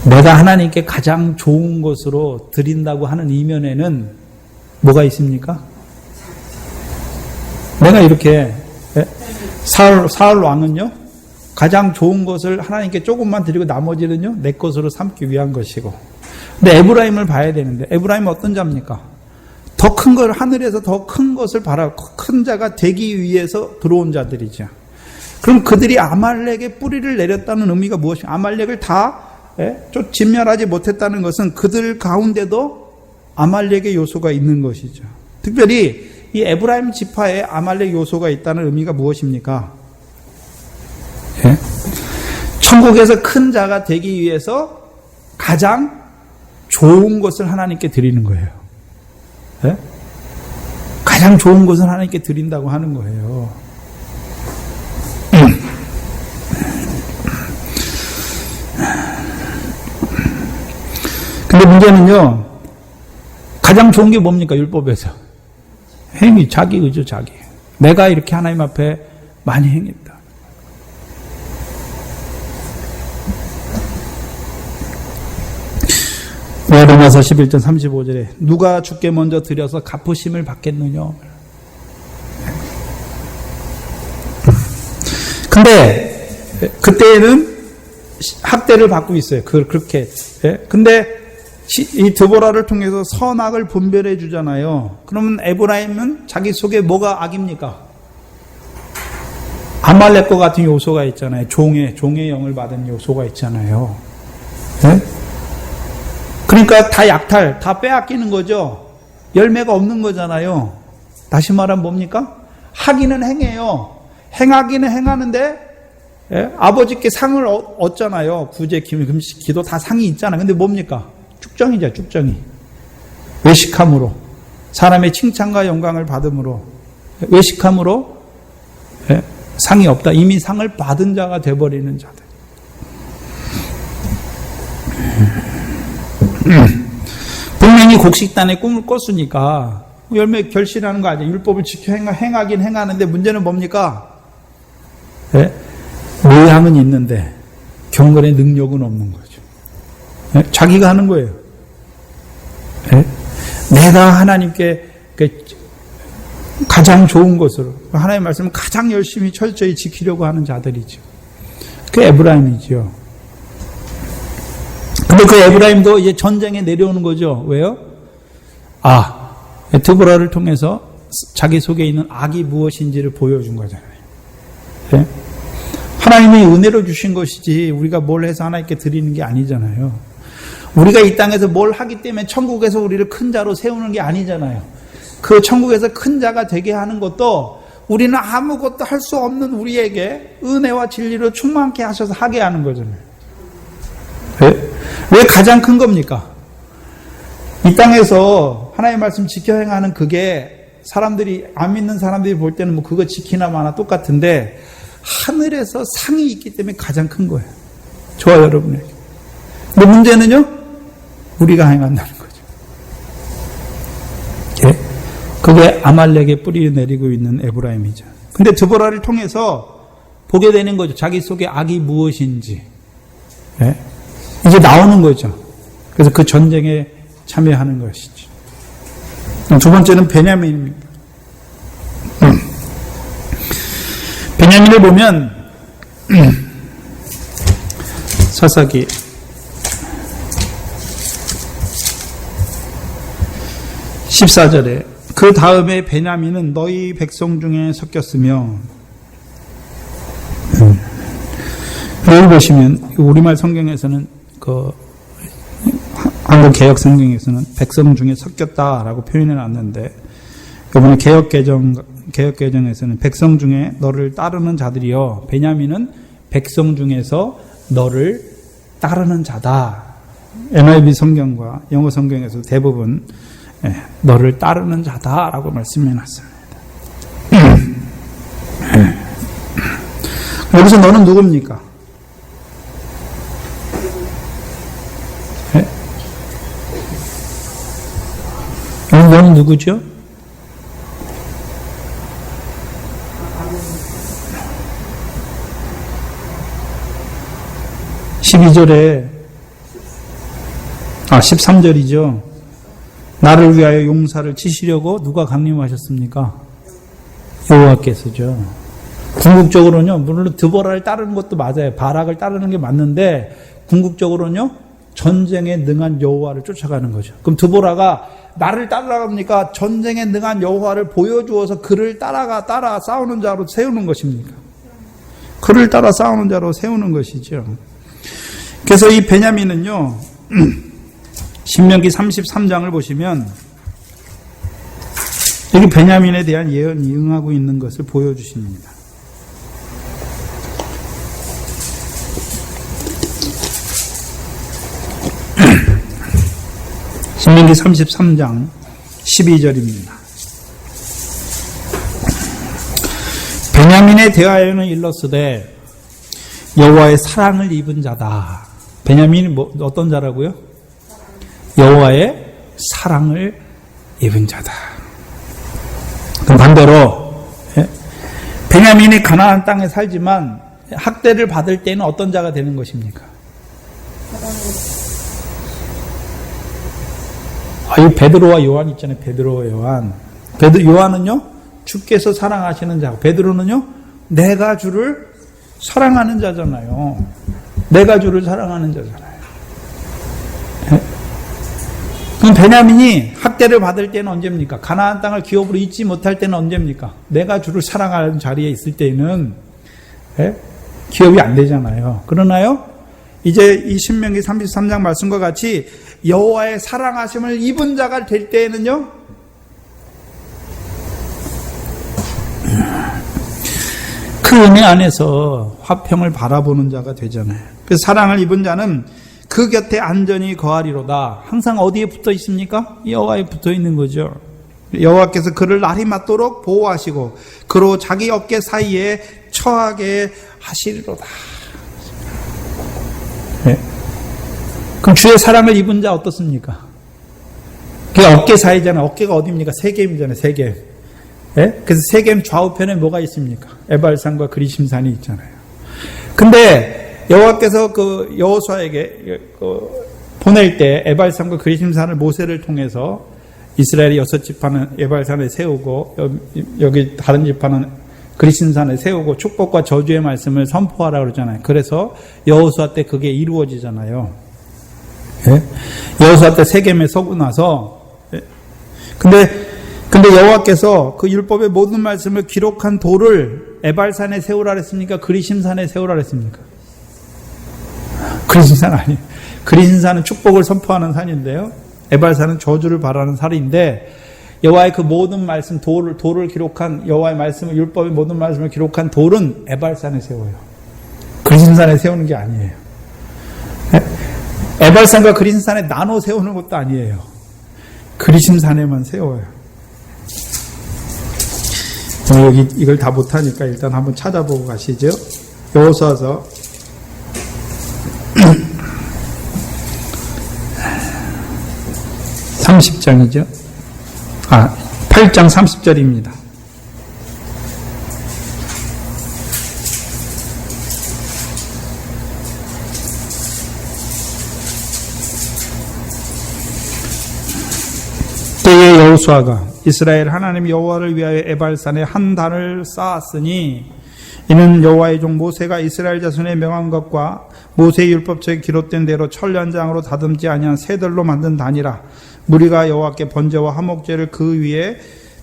내가 하나님께 가장 좋은 것으로 드린다고 하는 이면에는 뭐가 있습니까? 내가 이렇게, 사울 왕은요, 가장 좋은 것을 하나님께 조금만 드리고 나머지는요, 내 것으로 삼기 위한 것이고. 근데 에브라임을 봐야 되는데, 에브라임은 어떤 자입니까? 더 큰 걸, 하늘에서 더 큰 것을 바라고 큰 자가 되기 위해서 들어온 자들이죠. 그럼 그들이 아말렉의 뿌리를 내렸다는 의미가 무엇이냐? 아말렉을 다 진멸하지 못했다는 것은 그들 가운데도 아말렉의 요소가 있는 것이죠. 특별히 이 에브라임 지파에 아말렉 요소가 있다는 의미가 무엇입니까? 천국에서 큰 자가 되기 위해서 가장 좋은 것을 하나님께 드리는 거예요. 가장 좋은 것을 하나님께 드린다고 하는 거예요. 근데 문제는요, 가장 좋은 게 뭡니까? 율법에서. 행위, 자기 의죠, 자기. 내가 이렇게 하나님 앞에 많이 행했다. 로마서 11장 35절에 누가 주께 먼저 드려서 갚으심을 받겠느냐. 근데 그때에는 학대를 받고 있어요. 그렇게. 근데 이 드보라를 통해서 선악을 분별해 주잖아요. 그러면 에브라임은 자기 속에 뭐가 악입니까? 아말렉과 같은 요소가 있잖아요. 종의 영을 받은 요소가 있잖아요. 네? 그러니까 다 약탈, 다 빼앗기는 거죠. 열매가 없는 거잖아요. 다시 말하면 뭡니까? 하기는 행해요. 행하기는 행하는데 아버지께 상을 얻잖아요. 구제, 금식, 기도 다 상이 있잖아요. 근데 뭡니까? 쭉정이죠, 쭉정이. 외식함으로, 사람의 칭찬과 영광을 받음으로, 외식함으로 상이 없다. 이미 상을 받은 자가 돼버리는 자들. 분명히 곡식단의 꿈을 꿨으니까 열매 결실하는 거 아니에요. 율법을 지켜 행하긴 행하는데 문제는 뭡니까? 모양은 있는데 경건의 능력은 없는 거죠. 자기가 하는 거예요. 내가 하나님께 가장 좋은 것으로 하나님의 말씀을 가장 열심히 철저히 지키려고 하는 자들이죠. 그 에브라임이죠. 근데 그 에브라임도 이제 전쟁에 내려오는 거죠. 왜요? 드보라를 통해서 자기 속에 있는 악이 무엇인지를 보여준 거잖아요. 네? 하나님이 은혜로 주신 것이지 우리가 뭘 해서 하나님께 드리는 게 아니잖아요. 우리가 이 땅에서 뭘 하기 때문에 천국에서 우리를 큰 자로 세우는 게 아니잖아요. 그 천국에서 큰 자가 되게 하는 것도 우리는 아무것도 할 수 없는 우리에게 은혜와 진리로 충만케 하셔서 하게 하는 거잖아요. 네? 왜 가장 큰 겁니까? 이 땅에서 하나님의 말씀 지켜 행하는 그게 사람들이, 안 믿는 사람들이 볼 때는 뭐 그거 지키나 마나 똑같은데 하늘에서 상이 있기 때문에 가장 큰 거예요. 저와 여러분에게. 근데 문제는요, 우리가 행한다는 거죠. 예? 그게 아말렉의 뿌리를 내리고 있는 에브라임이죠. 근데 드보라를 통해서 보게 되는 거죠. 자기 속에 악이 무엇인지. 예? 이제 나오는 거죠. 그래서 그 전쟁에 참여하는 것이죠. 두 번째는 베냐민입니다. 베냐민을 보면 사사기 14절에 그 다음에 베냐민은 너희 백성 중에 섞였으며, 여기 보시면 우리말 성경에서는 한국 개혁 성경에서는 백성 중에 섞였다라고 표현해 놨는데, 이번에 개혁 개정에서는 백성 중에 너를 따르는 자들이여, 베냐민은 백성 중에서 너를 따르는 자다. NIV 성경과 영어 성경에서 대부분 너를 따르는 자다라고 말씀해 놨습니다. 여기서 너는 누굽니까? 너는 누구죠? (12절에) 13절이죠. 나를 위하여 용사를 치시려고 누가 강림하셨습니까? 여호와께서죠. 궁극적으로는요, 물론 드보라를 따르는 것도 맞아요. 바락을 따르는 게 맞는데 궁극적으로는요, 전쟁에 능한 여호와를 쫓아가는 거죠. 그럼 드보라가 나를 따라갑니까? 전쟁에 능한 여호와를 보여주어서 그를 따라 싸우는 자로 세우는 것입니까? 그를 따라 싸우는 자로 세우는 것이죠. 그래서 이 베냐민은요, 신명기 33장을 보시면 여기 베냐민에 대한 예언이 응하고 있는 것을 보여주십니다. 신명기 33장 12절입니다. 베냐민에 대하여는 일렀으되 여호와의 사랑을 입은 자다. 베냐민이 어떤 자라고요? 여호와의 사랑을 입은 자다. 그럼 반대로 베냐민이 가나안 땅에 살지만 학대를 받을 때는 어떤 자가 되는 것입니까? 이 베드로와 요한 있잖아요. 베드로와 요한. 요한은요, 주께서 사랑하시는 자. 베드로는요, 내가 주를 사랑하는 자잖아요. 내가 주를 사랑하는 자잖아요. 그럼 베냐민이 학대를 받을 때는 언제입니까? 가나안 땅을 기업으로 잊지 못할 때는 언제입니까? 내가 주를 사랑하는 자리에 있을 때는 기업이 안 되잖아요. 그러나요? 이제 이 신명기 33장 말씀과 같이 여호와의 사랑하심을 입은 자가 될 때에는요, 그 은혜 안에서 화평을 바라보는 자가 되잖아요. 그래서 사랑을 입은 자는 그 곁에 안전히 거하리로다. 항상 어디에 붙어 있습니까? 여호와에 붙어 있는 거죠. 여호와께서 그를 날이 맞도록 보호하시고 그로 자기 어깨 사이에 처하게 하시리로다. 네. 그럼 주의 사랑을 입은 자 어떻습니까? 그게 어깨 사이잖아요. 어깨가 어디입니까? 세겜이잖아요. 세겜. 네? 그래서 세겜 좌우편에 뭐가 있습니까? 에발산과 그리심산이 있잖아요. 근데 여호와께서 그 여호수아에게 보낼 때 에발산과 그리심산을 모세를 통해서 이스라엘의 6지파는 에발산에 세우고 여기 다른 지파는 그리심산에 세우고 축복과 저주의 말씀을 선포하라고 그러잖아요. 그래서 여호수아 때 그게 이루어지잖아요. 예? 여호수아 때 세겜에 서고 나서 근데 여호와께서 그 율법의 모든 말씀을 기록한 돌을 에발산에 세우라 그랬습니까? 그리심산에 세우라 그랬습니까? 그리심산 아니에요. 그리심산은 축복을 선포하는 산인데요. 에발산은 저주를 바라는 산인데 여호와의 그 모든 말씀 돌을 기록한 여호와의 말씀을 율법의 모든 말씀을 기록한 돌은 에발산에 세워요. 그리심산에 세우는 게 아니에요. 에발산과 그리심산에 나눠 세우는 것도 아니에요. 그리심산에만 세워요. 여기 이걸 다 못하니까 일단 한번 찾아보고 가시죠. 여호수아서 30장이죠. 8장 30절입니다. 때에 여호수아가 이스라엘 하나님 여호와를 위하여 에발산에 한 단을 쌓았으니 이는 여호와의 종 모세가 이스라엘 자손에 명한 것과 모세의 율법책에 기록된 대로 철연장으로 다듬지 아니한 새들로 만든 단이라. 무리가 여호와께 번제와 화목제를 그 위에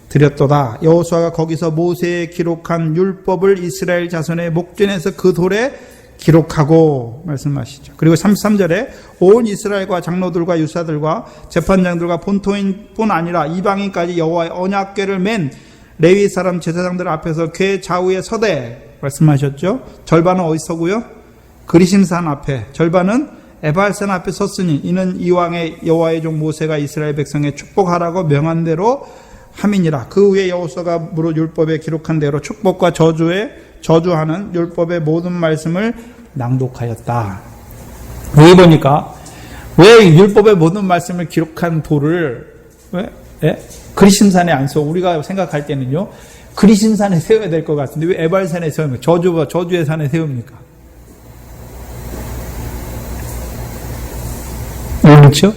드렸도다. 여호수아가 거기서 모세의 기록한 율법을 이스라엘 자손의 목전에서 그 돌에 기록하고 말씀하시죠. 그리고 33절에 온 이스라엘과 장로들과 유사들과 재판장들과 본토인뿐 아니라 이방인까지 여호와의 언약궤를 맨 레위 사람 제사장들 앞에서 궤 좌우에 서되 말씀하셨죠. 절반은 어디 서고요? 그리심산 앞에, 절반은 에발산 앞에 섰으니 이는 이왕의 여호와의 종 모세가 이스라엘 백성에 축복하라고 명한 대로 함이니라. 그 후에 여호수아가 무릇 율법에 기록한 대로 축복과 저주하는 율법의 모든 말씀을 낭독하였다. 여기 보니까 왜 율법의 모든 말씀을 기록한 돌을 그리심산에 안 세워? 우리가 생각할 때는요, 그리심산에 세워야 될 것 같은데 왜 에발산에 세웁니까? 저주의 산에 세웁니까? 그렇죠?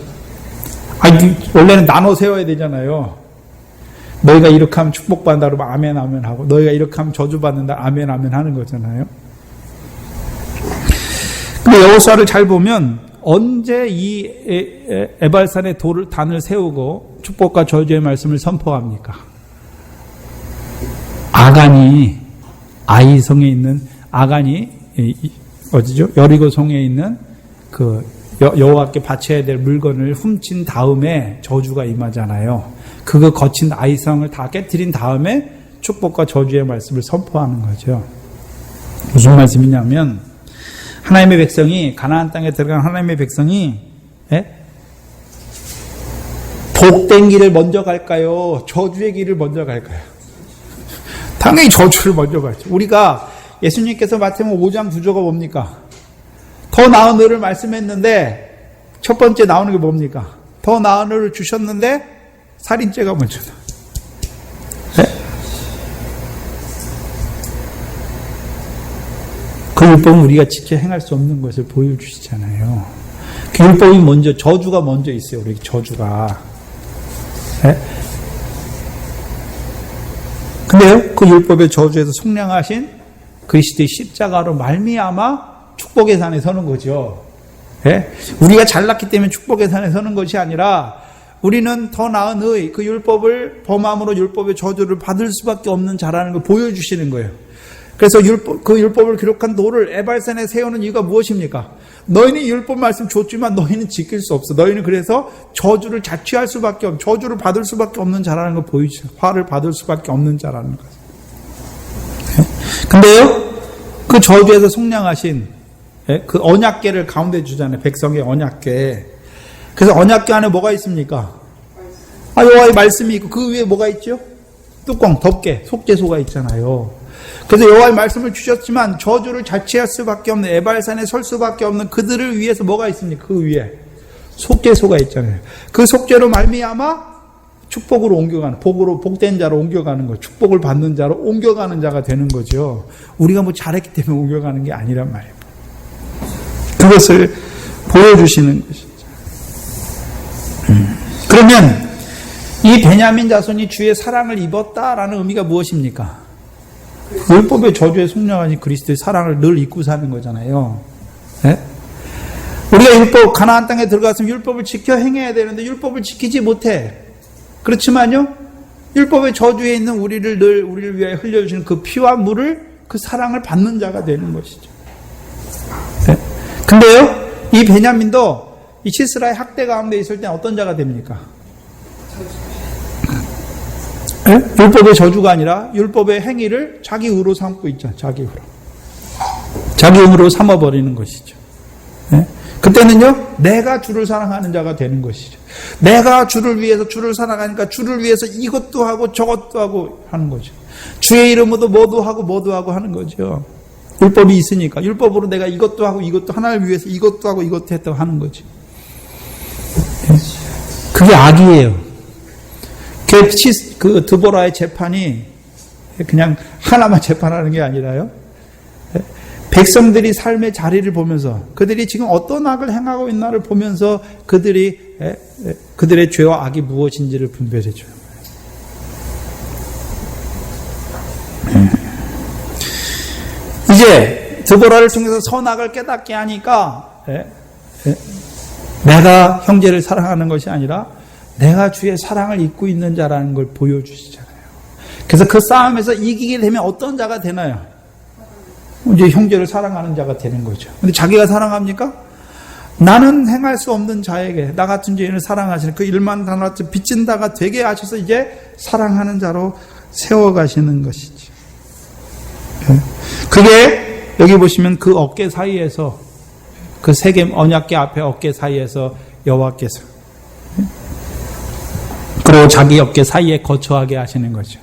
원래는 나눠 세워야 되잖아요. 너희가 이렇게 하면 축복받는다 그러면 아멘 아멘 하고, 너희가 이렇게 하면 저주받는다 아멘 아멘 하는 거잖아요. 근데 여호수아를 잘 보면 언제 이 에발산에 단을 세우고 축복과 저주의 말씀을 선포합니까? 아간이 어디죠? 여리고 성에 있는 그 여호와께 바쳐야 될 물건을 훔친 다음에 저주가 임하잖아요. 그거 거친 아이성을 다 깨트린 다음에 축복과 저주의 말씀을 선포하는 거죠. 무슨 말씀이냐면 하나님의 백성이, 가나안 땅에 들어간 하나님의 백성이 복된 길을 먼저 갈까요? 저주의 길을 먼저 갈까요? 당연히 저주를 먼저 가죠. 우리가 예수님께서 마태복음 5장 구조가 뭡니까? 더 나은 의를 말씀했는데 첫 번째 나오는 게 뭡니까? 더 나은 의를 주셨는데 살인죄가 먼저다. 네? 그 율법은 우리가 지켜 행할 수 없는 것을 보여주시잖아요. 그 율법이 먼저, 저주가 먼저 있어요. 우리 저주가. 네? 근데요, 그 율법의 저주에서 속량하신 그리스도의 십자가로 말미암아 축복의 산에 서는 거죠. 네? 우리가 잘났기 때문에 축복의 산에 서는 것이 아니라 우리는 더 나은 의, 그 율법을 범함으로 율법의 저주를 받을 수밖에 없는 자라는 걸 보여주시는 거예요. 그래서 그 율법을 기록한 돌을 에발산에 세우는 이유가 무엇입니까? 너희는 율법 말씀 줬지만 너희는 지킬 수 없어. 너희는 그래서 저주를 자취할 수밖에 없는, 저주를 받을 수밖에 없는 자라는 걸 보여주세요. 화를 받을 수밖에 없는 자라는 것. 근데요, 그 저주에서 속량하신 그 언약궤를 가운데 주잖아요. 백성의 언약궤. 그래서 언약궤 안에 뭐가 있습니까? 여호와의 말씀이 있고 그 위에 뭐가 있죠? 뚜껑, 덮개, 속죄소가 있잖아요. 그래서 여호와의 말씀을 주셨지만 저주를 자취할 수밖에 없는, 에발산에 설 수밖에 없는 그들을 위해서 뭐가 있습니까? 그 위에 속죄소가 있잖아요. 그 속죄로 말미암아 축복으로 옮겨가는, 복으로, 복된 자로 옮겨가는 거, 축복을 받는 자로 옮겨가는 자가 되는 거죠. 우리가 뭐 잘했기 때문에 옮겨가는 게 아니란 말이에요. 그것을 보여주시는 것이죠. 그러면 이 베냐민 자손이 주의 사랑을 입었다라는 의미가 무엇입니까? 율법의 저주에 속량하신 그리스도의 사랑을 늘 입고 사는 거잖아요. 네? 우리가 율법, 가나안 땅에 들어갔으면 율법을 지켜 행해야 되는데 율법을 지키지 못해. 그렇지만요, 율법의 저주에 있는 우리를 늘 우리를 위하여 흘려주시는 그 피와 물을, 그 사랑을 받는 자가 되는 것이죠. 네? 근데요, 이 베냐민도 이 시스라의 학대 가운데 있을 때 어떤 자가 됩니까? 네? 율법의 저주가 아니라 율법의 행위를 자기 의로 삼고 있죠. 자기 의로. 자기 의로 삼아버리는 것이죠. 네? 그때는요, 내가 주를 사랑하는 자가 되는 것이죠. 내가 주를 위해서 주를 사랑하니까 주를 위해서 이것도 하고 저것도 하고 하는 거죠. 주의 이름으로 뭐도 하고 하는 거죠. 율법이 있으니까. 율법으로 내가 이것도 하고 이것도, 하나를 위해서 이것도 하고 이것도 했다고 하는 거죠. 그게 악이에요. 그 드보라의 재판이 그냥 하나만 재판하는 게 아니라요, 백성들이 삶의 자리를 보면서 그들이 지금 어떤 악을 행하고 있나를 보면서 그들의 죄와 악이 무엇인지를 분별해 줘요. 이제 드보라를 통해서 선악을 깨닫게 하니까 내가 형제를 사랑하는 것이 아니라 내가 주의 사랑을 입고 있는 자라는 걸 보여주시잖아요. 그래서 그 싸움에서 이기게 되면 어떤 자가 되나요? 이제 형제를 사랑하는 자가 되는 거죠. 근데 자기가 사랑합니까? 나는 행할 수 없는 자에게 나 같은 죄인을 사랑하시는 그 일만 단어같이 빚진 자가 되게 하셔서 이제 사랑하는 자로 세워가시는 것이죠. 그게 여기 보시면 그 어깨 사이에서, 그 세겜 언약궤 앞에 어깨 사이에서 여호와께서 그리고 자기 어깨 사이에 거처하게 하시는 거죠.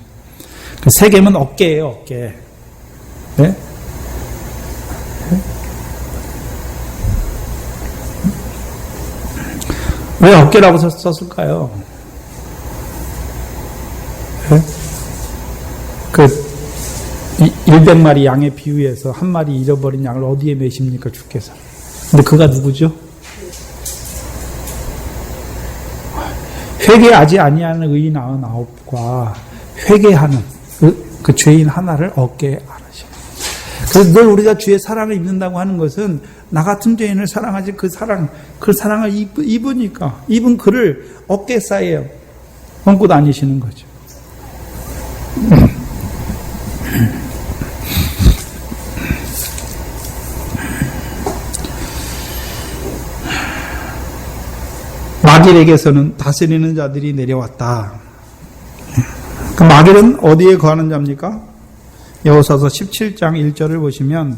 그 세겜은 어깨예요, 어깨. 네? 왜 어깨라고 썼을까요? 네? 그 100마리 양의 비유에서 한 마리 잃어버린 양을 어디에 매십니까, 주께서? 근데 그가 누구죠? 회개하지 아니하는 의인 99과 회개하는 그 죄인 하나를 어깨에 안으시는. 그래서 늘 우리가 주의 사랑을 입는다고 하는 것은 나 같은 죄인을 사랑하지 그 사랑을 입으니까 입은 그를 어깨 사이에 얹고 다니시는 거죠. 마길에게서는 다스리는 자들이 내려왔다. 그 마길은 어디에 거하는 자입니까? 여호수아서 17장 1절을 보시면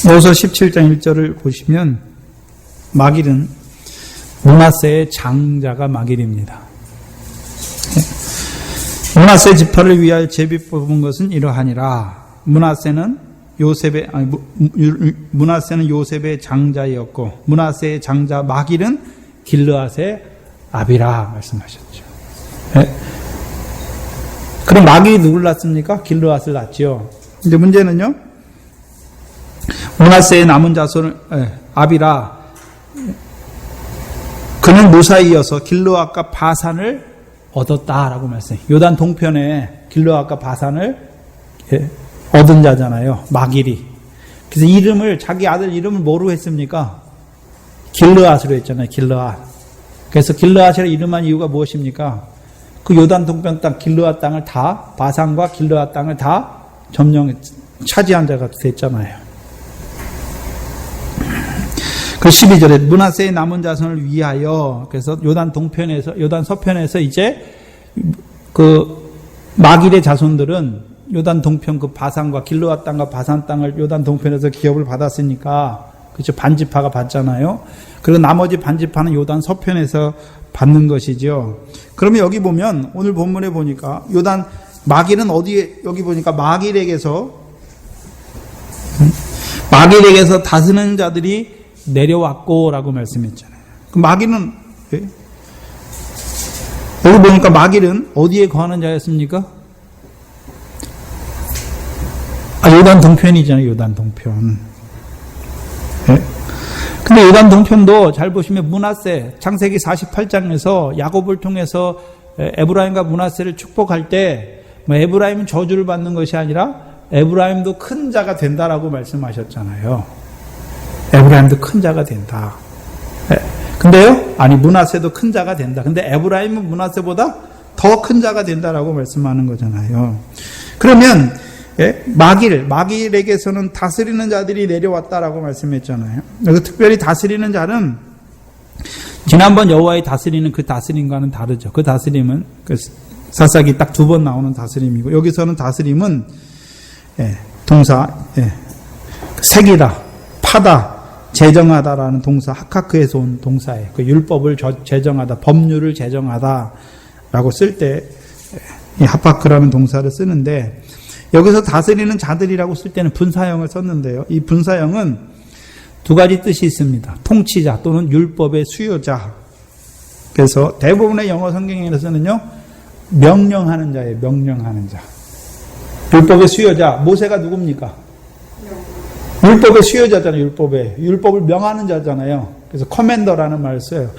여호수아 17장 1절을 보시면 마길은 므낫세의 장자가 마길입니다. 므낫세 지파를 위하여 제비 뽑은 것은 이러하니라. 므낫세는 므낫세는 요셉의 장자였고 므낫세의 장자 마길은 길르앗의 아비라 말씀하셨죠. 네? 그럼 마길이 누굴 낳습니까? 길르앗을 낳지요. 근데 문제는요, 므낫세의 남은 자손을 아비라, 그는 무사이어서 길르앗과 바산을 얻었다라고 말씀해요. 요단 동편에 길르앗과 바산을 얻은 자잖아요. 마길이. 그래서 이름을, 자기 아들 이름을 뭐로 했습니까? 길르앗으로 했잖아요. 길르앗. 그래서 길르앗이라 이름한 이유가 무엇입니까? 그 요단 동편 땅 길르앗 땅을 다, 바산과 길르앗 땅을 다 차지한 자가 됐잖아요. 그 12절에 므낫세의 남은 자손을 위하여, 그래서 요단 동편에서, 요단 서편에서 이제 그 마길의 자손들은 요단 동편 그 바산과 길르앗 땅과 바산 땅을 요단 동편에서 기업을 받았으니까, 그렇죠. 반지파가 받잖아요. 그리고 나머지 반지파는 요단 서편에서 받는 것이죠. 그러면 여기 보면, 오늘 본문에 보니까 요단 마길은 어디에, 여기 보니까 마길에게서 다스리는 자들이 내려왔고 라고 말씀했잖아요. 그 마길은, 여기 보니까 마길은 어디에 거하는 자였습니까? 요단 동편이잖아요. 요단 동편. 근데 요단 동편도 잘 보시면 므낫세, 창세기 48장에서 야곱을 통해서 에브라임과 므낫세를 축복할 때, 에브라임은 저주를 받는 것이 아니라 에브라임도 큰 자가 된다라고 말씀하셨잖아요. 에브라임도 큰 자가 된다. 근데요, 아니 므낫세도 큰 자가 된다. 근데 에브라임은 므낫세보다 더 큰 자가 된다라고 말씀하는 거잖아요. 그러면 마길에게서는 다스리는 자들이 내려왔다라고 말씀했잖아요. 그래서 특별히 다스리는 자는 지난번 여호와의 다스리는 그 다스림과는 다르죠. 그 다스림은 사사기 딱 2번 나오는 다스림이고, 여기서는 다스림은 동사 새기다, 파다, 제정하다라는 동사, 하카크에서 온 동사예요. 그 율법을 제정하다, 법률을 제정하다라고 쓸 때 이 하파크라는 동사를 쓰는데, 여기서 다스리는 자들이라고 쓸 때는 분사형을 썼는데요. 이 분사형은 두 가지 뜻이 있습니다. 통치자 또는 율법의 수요자. 그래서 대부분의 영어 성경에서는요, 명령하는 자예요. 명령하는 자. 율법의 수요자. 모세가 누굽니까? 율법의 수요자잖아요. 율법을 명하는 자잖아요. 그래서 커맨더라는 말을 써요.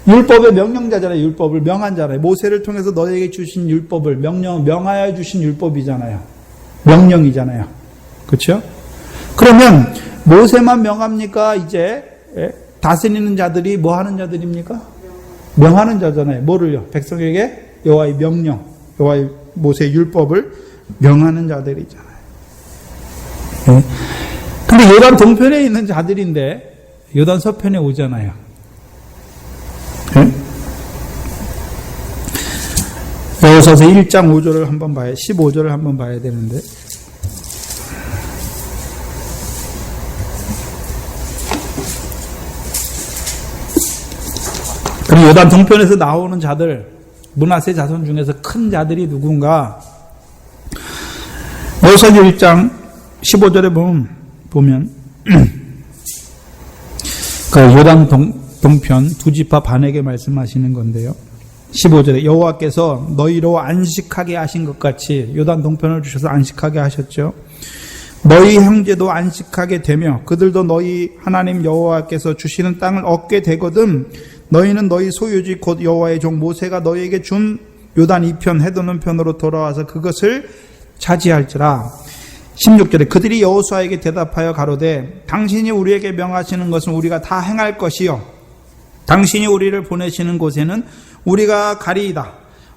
율법의 명령자잖아요. 율법을 명한 자잖아요. 모세를 통해서 너에게 주신 율법을 명하여 주신 율법이잖아요. 명령이잖아요. 그렇죠? 그러면 모세만 명합니까? 이제 다스리는 자들이 뭐 하는 자들입니까? 명하는 자잖아요. 뭐를요? 백성에게 여호와의 명령, 여호와의 모세의 율법을 명하는 자들이잖아요. 근데 요단 동편에 있는 자들인데 요단 서편에 오잖아요. 여호수아서 1장 5절을 한번 봐야, 15절을 한번 봐야 되는데, 그럼 요단 동편에서 나오는 자들, 므낫세 자손 중에서 큰 자들이 누군가? 여호수아서 1장 15절에 보면 그 요단 동편 두 지파 반에게 말씀하시는 건데요. 15절에 여호와께서 너희로 안식하게 하신 것 같이, 요단 동편을 주셔서 안식하게 하셨죠. 너희 형제도 안식하게 되며 그들도 너희 하나님 여호와께서 주시는 땅을 얻게 되거든 너희는 너희 소유지 곧 여호와의 종 모세가 너희에게 준 요단 이편 해도는 편으로 돌아와서 그것을 차지할지라. 16절에 그들이 여호수아에게 대답하여 가로되 당신이 우리에게 명하시는 것은 우리가 다 행할 것이요 당신이 우리를 보내시는 곳에는 우리가 가리이다.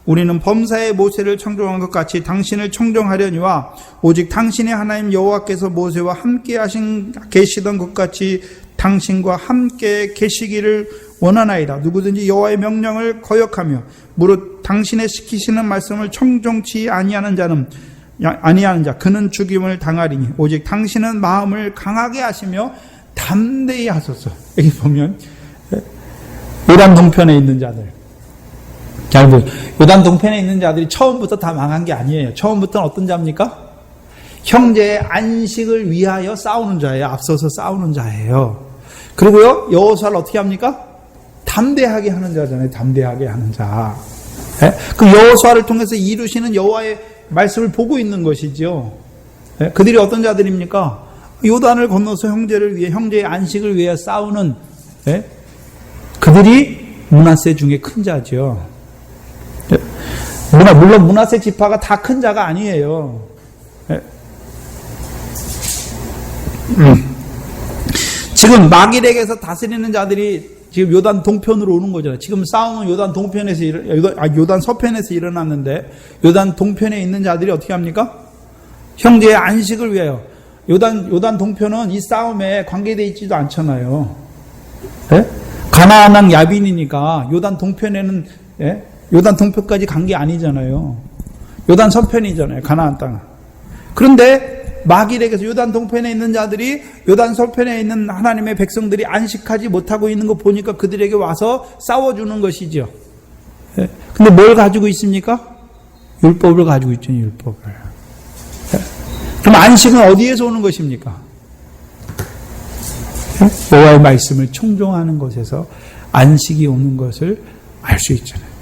우리는 범사의 모세를 청종한 것 같이 당신을 청종하려니와 오직 당신의 하나님 여호와께서 모세와 함께 계시던 것 같이 당신과 함께 계시기를 원하나이다. 누구든지 여호와의 명령을 거역하며 무릇 당신의 시키시는 말씀을 청종치 아니하는 자 그는 죽임을 당하리니 오직 당신은 마음을 강하게 하시며 담대히 하소서. 여기 보면 요단 동편에 있는 자들, 잘 보여요. 요단 동편에 있는 자들이 처음부터 다 망한 게 아니에요. 처음부터는 어떤 자입니까? 형제의 안식을 위하여 싸우는 자예요. 앞서서 싸우는 자예요. 그리고요, 여호수아를 어떻게 합니까? 담대하게 하는 자잖아요. 담대하게 하는 자. 그 여호수아를 통해서 이루시는 여호와의 말씀을 보고 있는 것이죠. 그들이 어떤 자들입니까? 요단을 건너서 형제를 위해, 형제의 안식을 위해 싸우는, 그들이 므낫세 중에 큰 자죠. 물론 므낫세 지파가 다 큰 자가 아니에요. 지금 마길에게서 다스리는 자들이 지금 요단 동편으로 오는 거잖아요. 지금 싸움은 요단 동편에서 요단 서편에서 일어났는데 요단 동편에 있는 자들이 어떻게 합니까? 형제의 안식을 위하여. 요단 동편은 이 싸움에 관계되어 있지도 않잖아요. 가나안 땅 야빈이니까 요단 동편에는 요단 동편까지 간 게 아니잖아요. 요단 서편이잖아요. 가나안 땅. 그런데 마길에게서 요단 동편에 있는 자들이 요단 서편에 있는 하나님의 백성들이 안식하지 못하고 있는 거 보니까 그들에게 와서 싸워주는 것이죠. 근데 뭘 가지고 있습니까? 율법을 가지고 있죠. 율법을. 그럼 안식은 어디에서 오는 것입니까? 여호와의 말씀을 청종하는 것에서 안식이 오는 것을 알 수 있잖아요.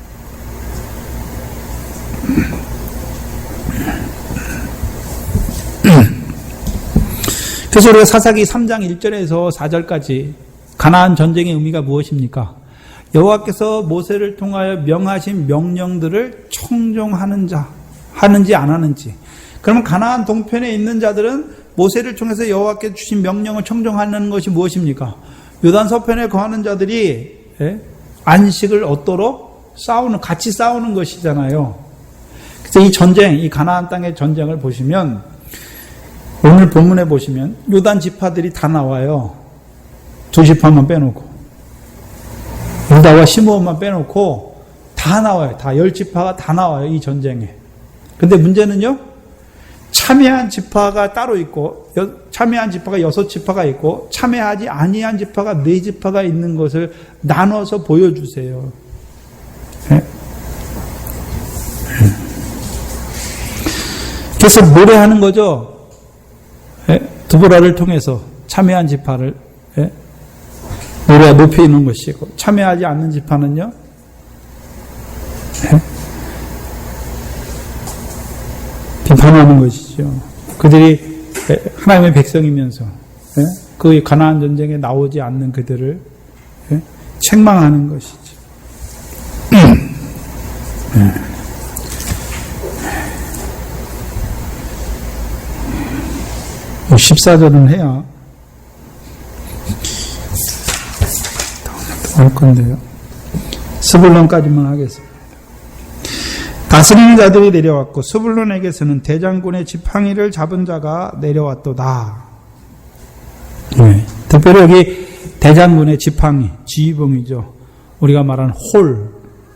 그래서 우리가 사사기 3장 1절에서 4절까지 가나안 전쟁의 의미가 무엇입니까? 여호와께서 모세를 통하여 명하신 명령들을 청종하는 자, 하는지 안 하는지. 그러면 가나안 동편에 있는 자들은 모세를 통해서 여호와께서 주신 명령을 청종하는 것이 무엇입니까? 요단 서편에 거하는 자들이 안식을 얻도록 같이 싸우는 것이잖아요. 그래서 이 전쟁, 이 가나안 땅의 전쟁을 보시면 오늘 본문에 보시면 요단 지파들이 다 나와요. 2지파만 빼놓고. 유다와 시므온만 빼놓고 다 나와요. 다 10지파가 다 나와요. 이 전쟁에. 근데 문제는요. 참여한 지파가 따로 있고 참여한 지파가 6지파가 있고 참여하지 아니한 지파가 4지파가 있는 것을 나눠서 보여주세요. 그래서 노래하는 거죠. 드보라를 통해서 참여한 지파를 노래가 높이 있는 것이고 참여하지 않는 지파는요 비판하는 것이죠. 그들이 하나님의 백성이면서 그 가나안 전쟁에 나오지 않는 그들을 책망하는 것이죠. 14절은 해야 할 건데요. 스불론까지만 하겠습니다. 다스리는 자들이 내려왔고 스불론에게서는 대장군의 지팡이를 잡은 자가 내려왔도다. 특별히 여기 대장군의 지팡이, 지휘봉이죠. 우리가 말하는 홀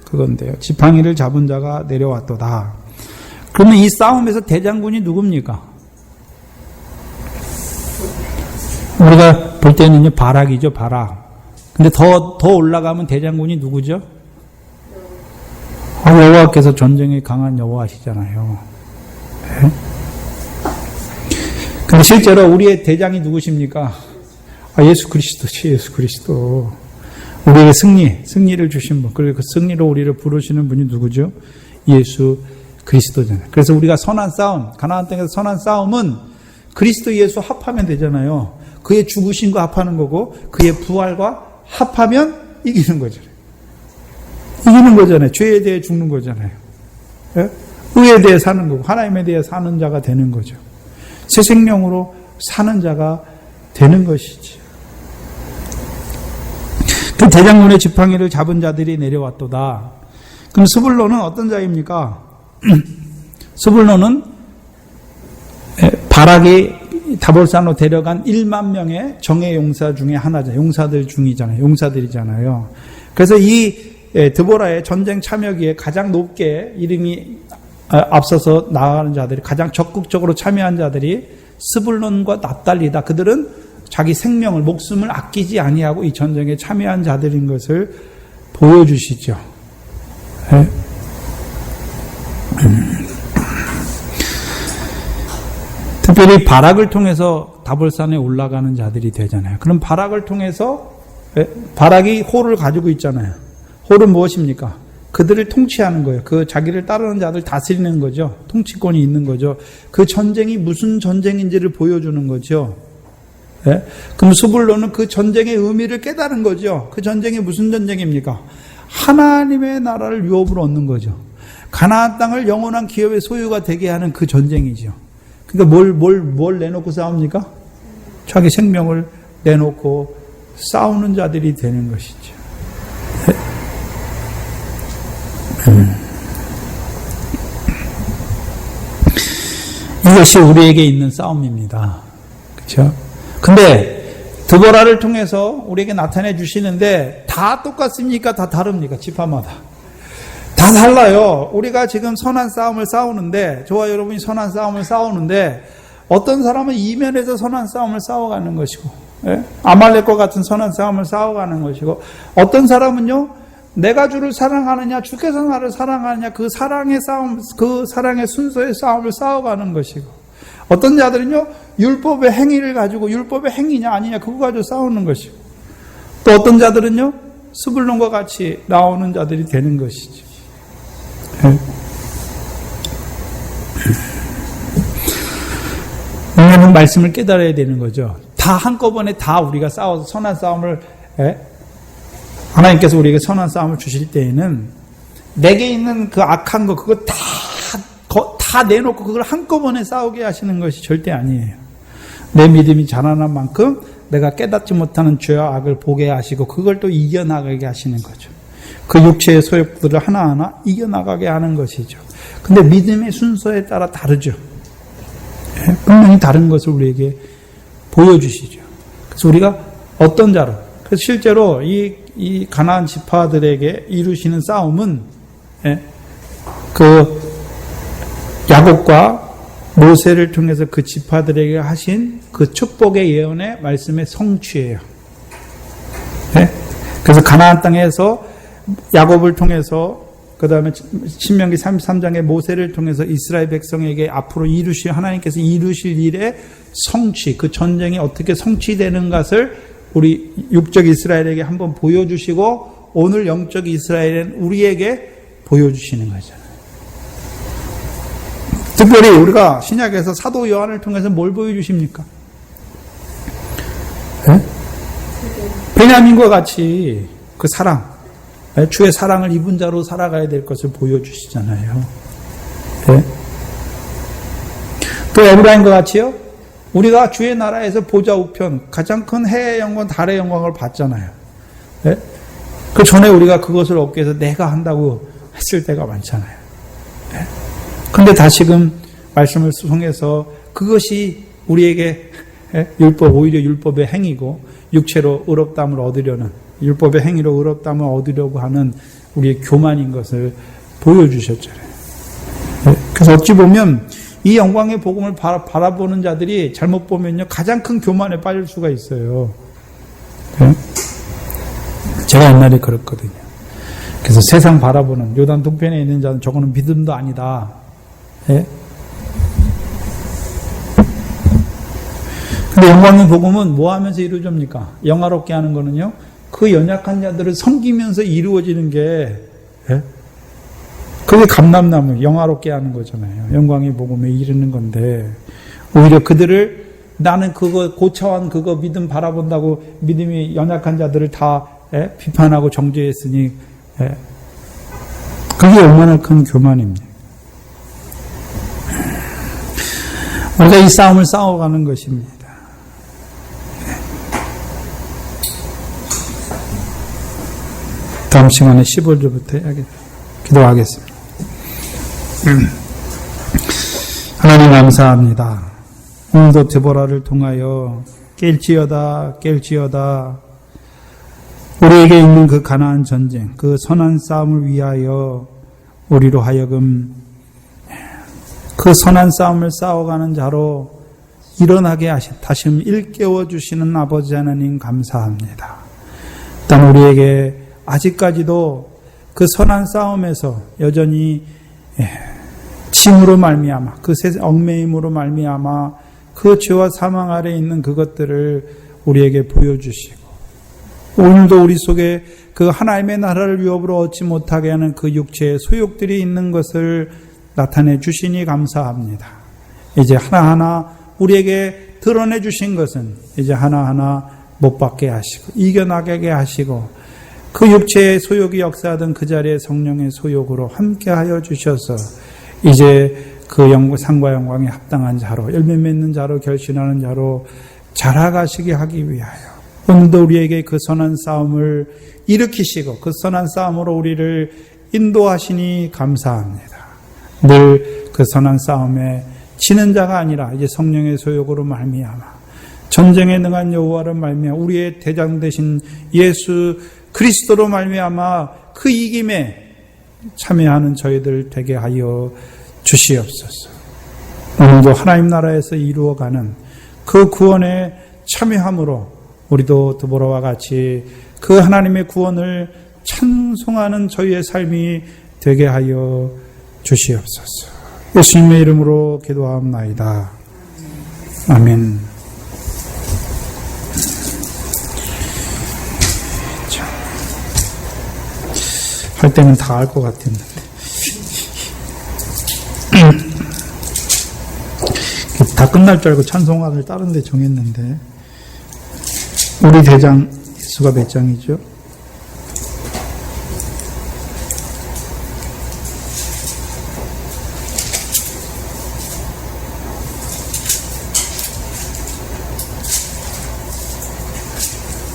그건데요. 지팡이를 잡은 자가 내려왔도다. 그러면 이 싸움에서 대장군이 누굽니까? 우리가 볼 때는요, 바락이죠, 바락. 근데 더 올라가면 대장군이 누구죠? 여호와께서 전쟁에 강한 여호와시잖아요. 네? 근데 실제로 우리의 대장이 누구십니까? 예수 그리스도지, 예수 그리스도. 우리에게 승리를 주신 분. 그리고 그 승리로 우리를 부르시는 분이 누구죠? 예수 그리스도잖아요. 그래서 우리가 선한 싸움, 가나안 땅에서 선한 싸움은 그리스도 예수 합하면 되잖아요. 그의 죽으심과 합하는 거고 그의 부활과 합하면 이기는 거잖아요. 이기는 거잖아요. 죄에 대해 죽는 거잖아요. 의에 대해 사는 거고 하나님에 대해 사는 자가 되는 거죠. 새 생명으로 사는 자가 되는 것이지. 그 대장군의 지팡이를 잡은 자들이 내려왔도다. 그럼 스불론은 어떤 자입니까? 스불론은 바락이 다볼산으로 데려간 1만 명의 정예 용사 중에 하나죠. 용사들이잖아요. 그래서 이 드보라의 전쟁 참여기에 가장 높게 이름이 앞서서 나가는 자들이 가장 적극적으로 참여한 자들이 스불론과 납달리다. 그들은 자기 생명을 목숨을 아끼지 아니하고 이 전쟁에 참여한 자들인 것을 보여주시죠. 특별히 바락을 통해서 다볼산에 올라가는 자들이 되잖아요. 그럼 바락을 통해서 바락이 홀을 가지고 있잖아요. 홀은 무엇입니까? 그들을 통치하는 거예요. 그 자기를 따르는 자들 다스리는 거죠. 통치권이 있는 거죠. 그 전쟁이 무슨 전쟁인지를 보여주는 거죠. 예? 그럼 스불론은 그 전쟁의 의미를 깨달은 거죠. 그 전쟁이 무슨 전쟁입니까? 하나님의 나라를 유업으로 얻는 거죠. 가나안 땅을 영원한 기업의 소유가 되게 하는 그 전쟁이죠. 그러니까 뭘 내놓고 싸웁니까? 자기 생명을 내놓고 싸우는 자들이 되는 것이죠. 이것이 우리에게 있는 싸움입니다. 그렇죠? 근데 드보라를 통해서 우리에게 나타내 주시는데 다 똑같습니까? 다 다릅니까? 지파마다. 다 달라요. 우리가 지금 선한 싸움을 싸우는데, 저와 여러분이 선한 싸움을 싸우는데, 어떤 사람은 이면에서 선한 싸움을 싸워가는 것이고, 예? 아말렉과 같은 선한 싸움을 싸워가는 것이고, 어떤 사람은요, 내가 주를 사랑하느냐, 주께서 나를 사랑하느냐, 그 사랑의 싸움, 그 사랑의 순서의 싸움을 싸워가는 것이고, 어떤 자들은요, 율법의 행위를 가지고, 율법의 행위냐, 아니냐, 그거 가지고 싸우는 것이고, 또 어떤 자들은요, 스불론과 같이 나오는 자들이 되는 것이죠. 우리는 말씀을 깨달아야 되는 거죠. 다 한꺼번에 다 우리가 싸워서 선한 싸움을, 하나님께서 우리에게 선한 싸움을 주실 때에는 내게 있는 그 악한 거, 그거 다 내놓고 그걸 한꺼번에 싸우게 하시는 것이 절대 아니에요. 내 믿음이 자라난 만큼 내가 깨닫지 못하는 죄와 악을 보게 하시고 그걸 또 이겨나가게 하시는 거죠. 그 육체의 소욕들을 하나하나 이겨나가게 하는 것이죠. 근데 믿음의 순서에 따라 다르죠. 분명히 다른 것을 우리에게 보여주시죠. 그래서 우리가 어떤 자로, 그래서 실제로 이 가나안 지파들에게 이루시는 싸움은 그 야곱과 모세를 통해서 그 지파들에게 하신 그 축복의 예언의 말씀의 성취예요. 그래서 가나안 땅에서 야곱을 통해서 그 다음에 신명기 33장의 모세를 통해서 이스라엘 백성에게 앞으로 하나님께서 이루실 일의 성취, 그 전쟁이 어떻게 성취되는 것을 우리 육적 이스라엘에게 한번 보여주시고 오늘 영적 이스라엘은 우리에게 보여주시는 거잖아요. 특별히 우리가 신약에서 사도 요한을 통해서 뭘 보여주십니까? 베냐민과 같이 그 사랑, 주의 사랑을 입은 자로 살아가야 될 것을 보여주시잖아요. 네? 또 에브라임과 같이요. 우리가 주의 나라에서 보좌 우편, 가장 큰 해의 영광, 달의 영광을 봤잖아요. 네? 그 전에 우리가 그것을 얻기 위해서 내가 한다고 했을 때가 많잖아요. 네? 근데 다시금 말씀을 통해서 그것이 우리에게 오히려 율법의 행위고 육체로 의롭다함을 얻으려는 율법의 행위로 의롭다함을 얻으려고 하는 우리의 교만인 것을 보여주셨잖아요. 그래서 어찌 보면 이 영광의 복음을 바라보는 자들이 잘못 보면요 가장 큰 교만에 빠질 수가 있어요. 제가 옛날에 그랬거든요. 그래서 세상 바라보는 요단 동편에 있는 자는 저거는 믿음도 아니다. 근데 영광의 복음은 뭐 하면서 이루어집니까? 영화롭게 하는 거는요, 그 연약한 자들을 섬기면서 이루어지는 게, 그게 감람나무, 영화롭게 하는 거잖아요. 영광의 복음에 이르는 건데, 오히려 그들을, 나는 그거, 고차원 그거 믿음 바라본다고 믿음이 연약한 자들을 다 비판하고 정죄했으니, 그게 얼마나 큰 교만입니다. 우리가 이 싸움을 싸워가는 것입니다. 다음 시간에 15절부터 기도하겠습니다. 하나님 감사합니다. 오늘도 드보라를 통하여 깰지어다 우리에게 있는 그 가나안 전쟁, 그 선한 싸움을 위하여 우리로 하여금 그 선한 싸움을 싸워가는 자로 일어나게 하신, 다시 일깨워 주시는 아버지 하나님 감사합니다. 일단 우리에게 아직까지도 그 선한 싸움에서 여전히 짐으로 말미암아, 그 엉매임으로 말미암아 그 죄와 사망 아래 있는 그것들을 우리에게 보여주시고 오늘도 우리 속에 그 하나님의 나라를 유업으로 얻지 못하게 하는 그 육체의 소욕들이 있는 것을 나타내 주시니 감사합니다. 이제 하나하나 우리에게 드러내 주신 것은 이제 하나하나 못 받게 하시고 이겨나가게 하시고 그 육체의 소욕이 역사하던 그 자리에 성령의 소욕으로 함께하여 주셔서 이제 그 상과 영광에 합당한 자로 열매 맺는 자로 결신하는 자로 자라가시게 하기 위하여 오늘도 우리에게 그 선한 싸움을 일으키시고 그 선한 싸움으로 우리를 인도하시니 감사합니다. 늘 그 선한 싸움에 지는 자가 아니라 이제 성령의 소욕으로 말미암아 전쟁에 능한 여호와로 말미암아 우리의 대장 되신 예수 그리스도로 말미암아 그 이김에 참여하는 저희들 되게 하여 주시옵소서. 오늘도 하나님 나라에서 이루어가는 그 구원에 참여함으로 우리도 드보라와 같이 그 하나님의 구원을 찬송하는 저희의 삶이 되게 하여 주시옵소서. 예수님의 이름으로 기도하옵나이다. 아멘. 할 때는 다 알 것 같았는데 다 끝날 줄 알고 찬송가를 다른 데 정했는데 우리 대장 예수가 몇 장이죠?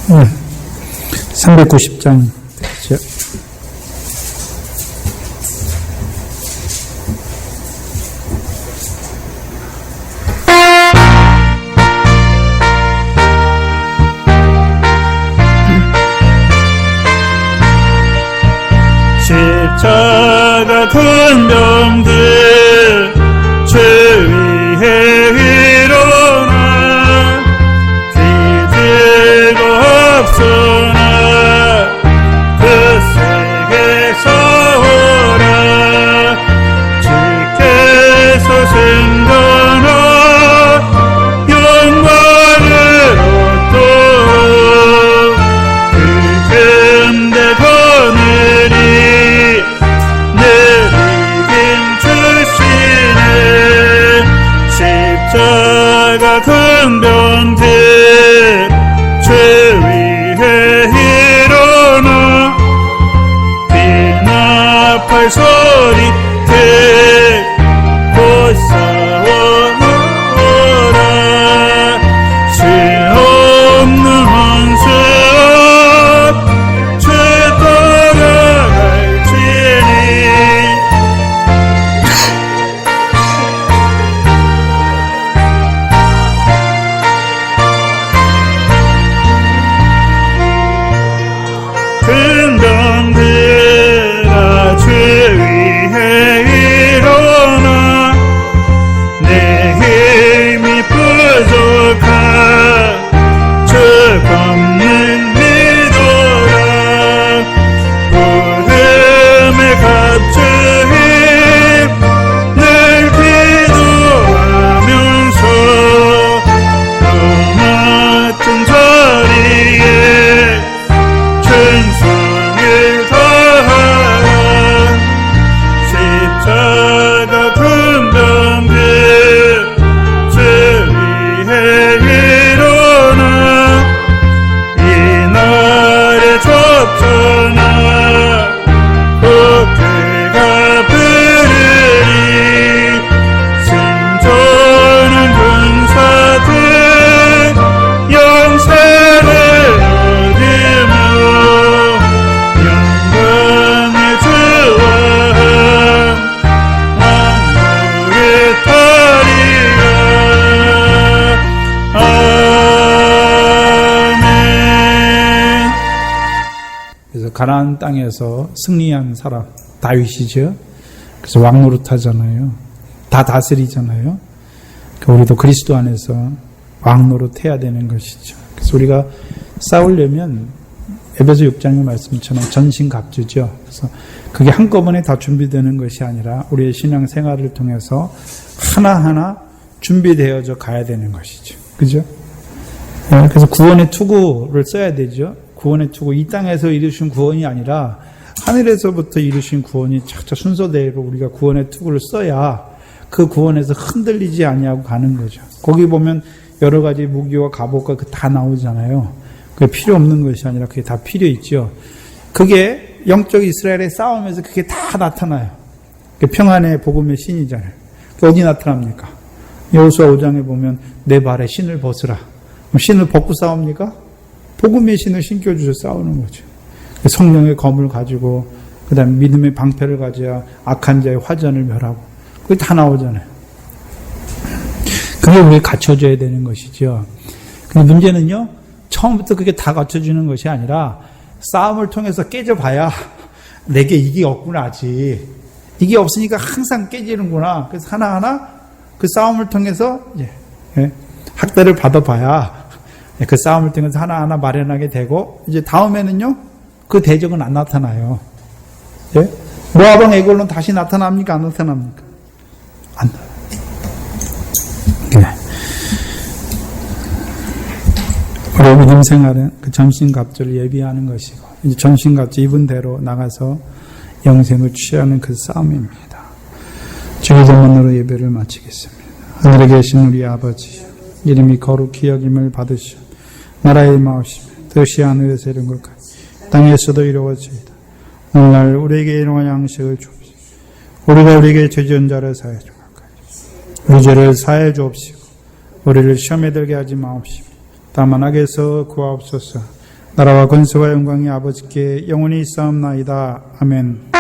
네, 390장 되죠. 십자가 큰 병들 죄 위에 일어나 기들고 앞서나 그 세계에서 오라 주께서 생전하 영광을 얻도록 그 근데 거느리 십자가 큰 병들 죄 위에 일어나 비나팔 소리 듣고 싸워오라 죄 없는 원수와 죄 떠나갈지니 금병들아 죄 위에 일어나 내 힘이 부족한 죄 갚는 믿어라 부름에 값주임 늘 기도하면서 그 맡은 자리에 충성을 다하라 십자가 큰 병들 죄 위에 일어나 이날에 접전하 국회가 부르리 승전한 군사들 영생을 얻으며 영광의 주와 왕노릇 하리라. 아멘. 그래서 가나안 땅에서 승리한 사람 다윗이죠. 그래서 왕노릇 하잖아요. 다 다스리잖아요. 우리도 그리스도 안에서 왕노릇 해야 되는 것이죠. 그래서 우리가 싸우려면 에베소 6장의 말씀처럼 전신갑주죠. 그래서 그게 한꺼번에 다 준비되는 것이 아니라 우리의 신앙 생활을 통해서 하나하나 준비되어져 가야 되는 것이죠. 그죠? 그래서 구원의 투구를 써야 되죠. 구원의 투구, 이 땅에서 이루신 구원이 아니라 하늘에서부터 이루신 구원이 착착 순서대로 우리가 구원의 투구를 써야 그 구원에서 흔들리지 아니하고 가는 거죠. 거기 보면 여러 가지 무기와 갑옷과 다 나오잖아요. 그게 필요 없는 것이 아니라 그게 다 필요 있죠. 그게 영적 이스라엘의 싸움에서 그게 다 나타나요. 평안의 복음의 신이잖아요. 어디 나타납니까? 여호수아 5장에 보면 내 발에 신을 벗으라. 신을 벗고 싸웁니까? 복음의 신을 신겨주셔 싸우는 거죠. 성령의 검을 가지고 그 다음에 믿음의 방패를 가져야 악한 자의 화전을 멸하고 그게 다 나오잖아요. 그게 우리가 갖춰져야 되는 것이죠. 근데 문제는요, 처음부터 그게 다 갖춰지는 것이 아니라 싸움을 통해서 깨져봐야 내게 이게 없구나 아직. 이게 없으니까 항상 깨지는구나. 그래서 하나하나 그 싸움을 통해서 학대를 받아봐야 그 싸움을 통해서 하나하나 마련하게 되고 이제 다음에는요 그 대적은 안 나타나요. 모압왕 에글론 다시 나타납니까? 안 나타납니까? 안 나요. 우리 믿음 생활은 그 전신갑주를 예비하는 것이고 이제 전신갑주 입은 대로 나가서 영생을 취하는 그 싸움입니다. 주의 전문으로 예배를 마치겠습니다. 하늘에 계신 우리 아버지, 이름이 거룩히 여김을 받으시오. 나라의 마옵시며 뜻이 하늘에서 이룬 것같이 땅에서도 이루어지이다. 오늘날 우리에게 일용할 양식을 주옵시고 우리가 우리에게 죄지은 자를 사하여 주옵시고 우리 죄를 사하여 주옵시고 우리를 시험에 들게 하지 마옵시며 다만 악에서 구하옵소서. 나라와 권세와 영광이 아버지께 영원히 있사옵나이다. 아멘.